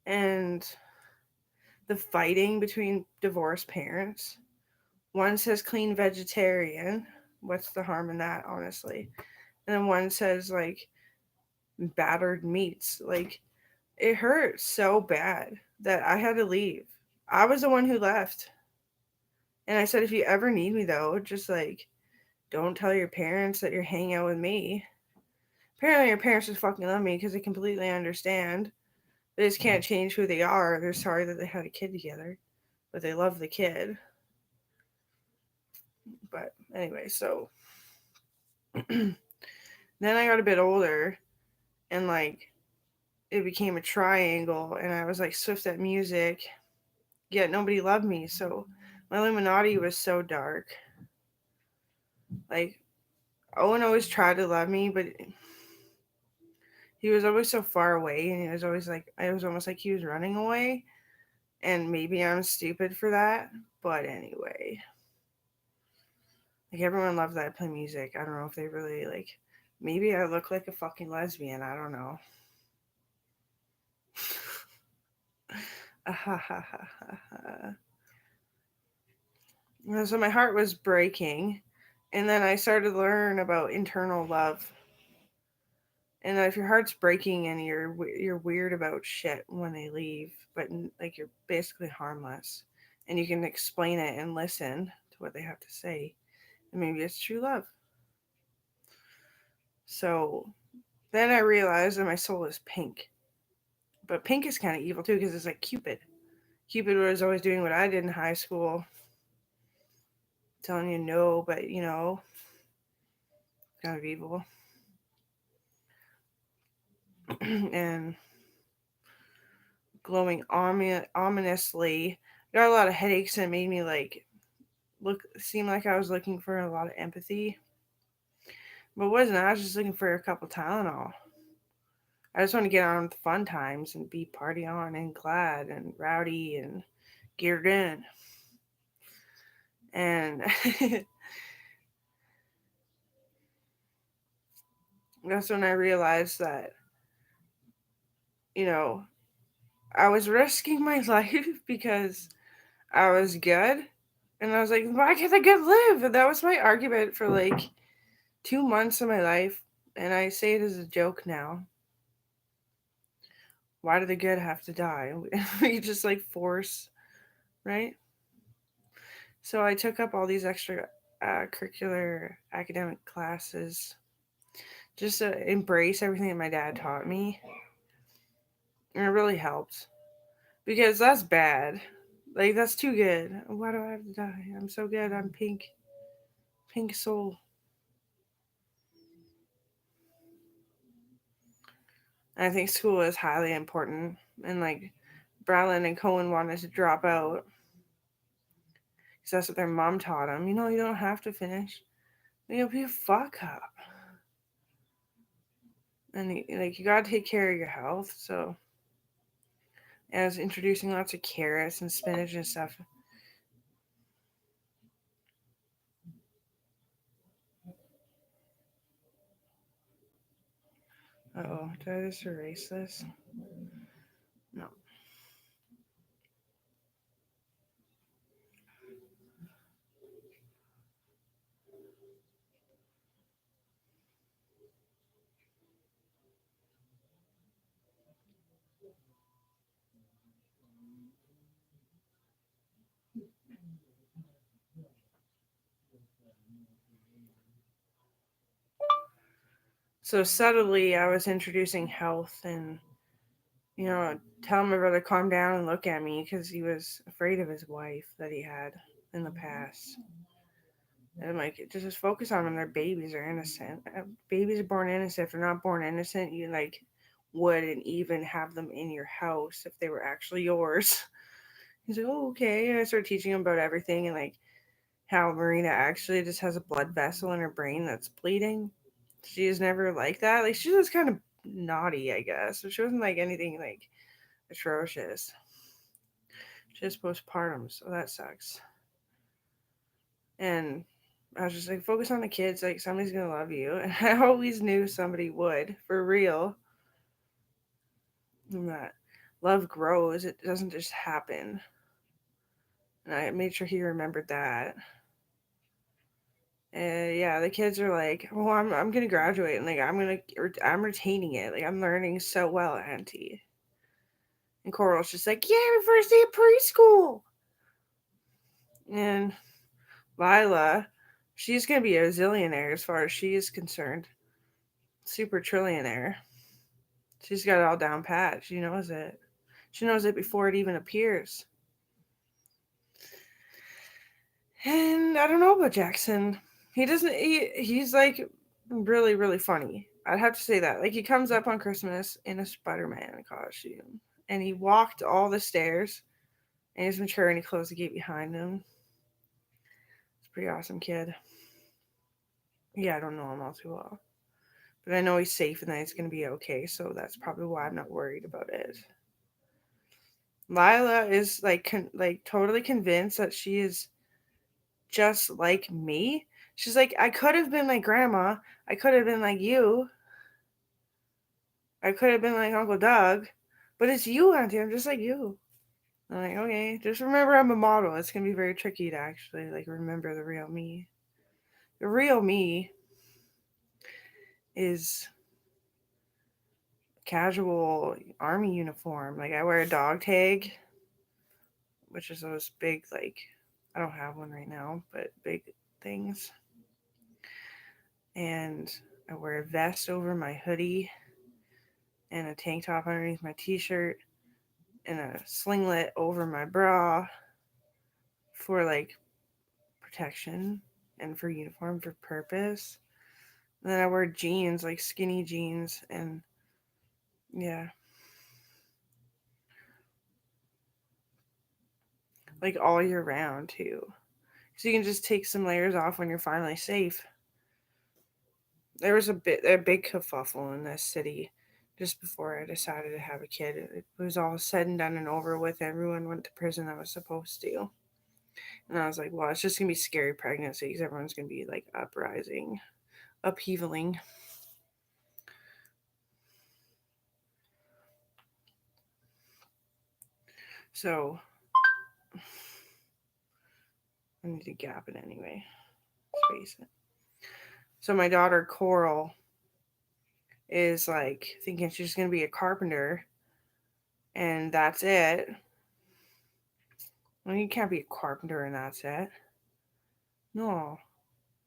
and the fighting between divorced parents. One says clean vegetarian. What's the harm in that, honestly? And then one says like battered meats. Like, it hurt so bad that I had to leave. I was the one who left. And I said, if you ever need me, though, just like, don't tell your parents that you're hanging out with me. Apparently, your parents just fucking love me because they completely understand. They just can't change who they are. They're sorry that they had a kid together, but they love the kid. But anyway, so then I got a bit older, and like it became a triangle, and I was like swift at music, yet nobody loved me. So my Illuminati was so dark. Like, Owen always tried to love me, but he was always so far away, and he was always like, I was almost like he was running away. And maybe I'm stupid for that, but anyway, like, everyone loved that I play music. I don't know if they really like. Maybe I look like a fucking lesbian. I don't know. So my heart was breaking, and then I started to learn about internal love. And if your heart's breaking and you're weird about shit when they leave, but like you're basically harmless, and you can explain it and listen to what they have to say, and maybe it's true love. So then I realized that my soul is pink, but pink is kind of evil too because it's like Cupid. Cupid was always doing what I did in high school, telling you no, but kind of evil. and glowing ominously. Got a lot of headaches and it made me like seem like I was looking for a lot of empathy. But it wasn't. I was just looking for a couple Tylenol. I just want to get on with the fun times and be party on and glad and rowdy and geared in. And that's when I realized that, you know, I was risking my life because I was good. And I was like, why can't the good live? And that was my argument for like 2 months of my life. And I say it as a joke now. Why do the good have to die? We just like force, right? So I took up all these extra curricular academic classes just to embrace everything that my dad taught me. And it really helped because that's bad. Like, that's too good. Why do I have to die? I'm so good. I'm pink. Pink soul. And I think school is highly important. And like, Bralin and Cohen wanted to drop out because that's what their mom taught them. You don't have to finish. Be a fuck up. And like, you gotta take care of your health. So, I was introducing lots of carrots and spinach and stuff. Oh, did I just erase this? No. So subtly, I was introducing health and, you know, telling my brother calm down and look at me because he was afraid of his wife that he had in the past. And I'm like, just focus on them. Their babies are innocent. Babies are born innocent. If they're not born innocent, you like wouldn't even have them in your house if they were actually yours. He's like, oh, okay. And I started teaching him about everything and like how Marina actually just has a blood vessel in her brain that's bleeding. She is never like that. Like, she was kind of naughty, I guess. So she wasn't like anything like atrocious. She has postpartum, so that sucks. And I was just like, focus on the kids. Like, somebody's gonna love you. And I always knew somebody would, for real. And that love grows. It doesn't just happen. And I made sure he remembered that. And yeah, the kids are like, "Oh, I'm gonna graduate, and like I'm retaining it. Like, I'm learning so well, Auntie." And Coral's just like, "Yeah, my first day of preschool." And Lila, she's gonna be a zillionaire as far as she is concerned. Super trillionaire. She's got it all down pat. She knows it. She knows it before it even appears. And I don't know about Jackson. He doesn't. He's like really really funny. I'd have to say that. Like, he comes up on Christmas in a Spider-Man costume, and he walked all the stairs, and he's mature, and he closed the gate behind him. It's a pretty awesome kid. Yeah, I don't know him all too well, but I know he's safe and that he's gonna be okay. So that's probably why I'm not worried about it. Lila is like like totally convinced that she is just like me. She's like, I could have been like grandma. I could have been like you. I could have been like Uncle Doug. But it's you, Auntie. I'm just like you. I'm like, okay, just remember I'm a model. It's gonna be very tricky to actually like remember the real me. The real me is casual army uniform. Like, I wear a dog tag, which is those big like, I don't have one right now, but big things. And I wear a vest over my hoodie and a tank top underneath my t-shirt and a slinglet over my bra for like protection and for uniform for purpose. And then I wear jeans, like skinny jeans, and Yeah. Like all year round too. So you can just take some layers off when you're finally safe. There was a big kerfuffle in this city just before I decided to have a kid. It was all said and done and over with. Everyone went to prison that was supposed to. And I was like, well, it's just going to be scary pregnancy because everyone's going to be like uprising, upheavaling. So I need to gap it anyway. Let's face it. So my daughter Coral is like thinking she's going to be a carpenter and that's it. Well, you can't be a carpenter and that's it. No,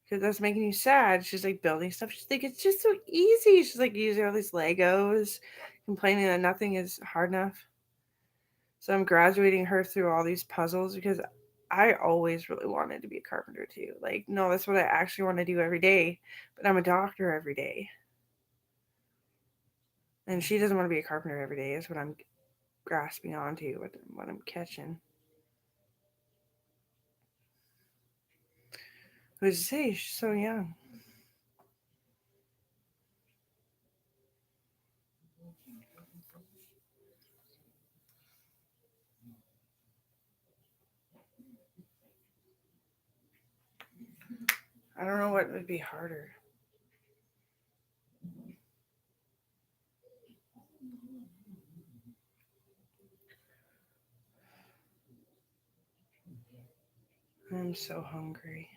because that's making you sad. She's like building stuff. She's like, it's just so easy. She's like using all these Legos, complaining that nothing is hard enough. So I'm graduating her through all these puzzles because I always really wanted to be a carpenter too. Like, no, that's what I actually want to do every day. But I'm a doctor every day. And she doesn't want to be a carpenter every day, is what I'm grasping onto, what I'm catching. Who's to say? She's so young. I don't know what would be harder. I'm so hungry.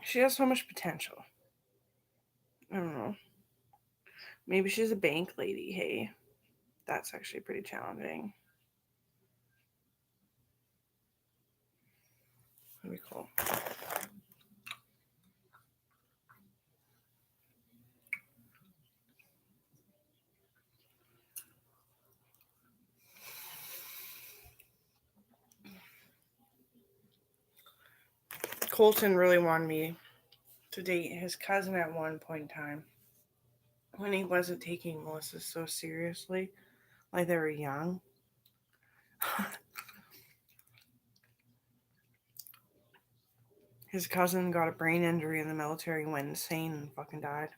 She has so much potential. I don't know. Maybe she's a bank lady. Hey, that's actually pretty challenging. That'd be cool. Colton really wanted me to date his cousin at one point in time when he wasn't taking Melissa so seriously, like they were young. His cousin got a brain injury in the military and went insane and fucking died.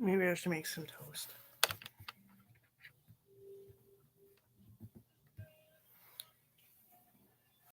Maybe I should make some toast.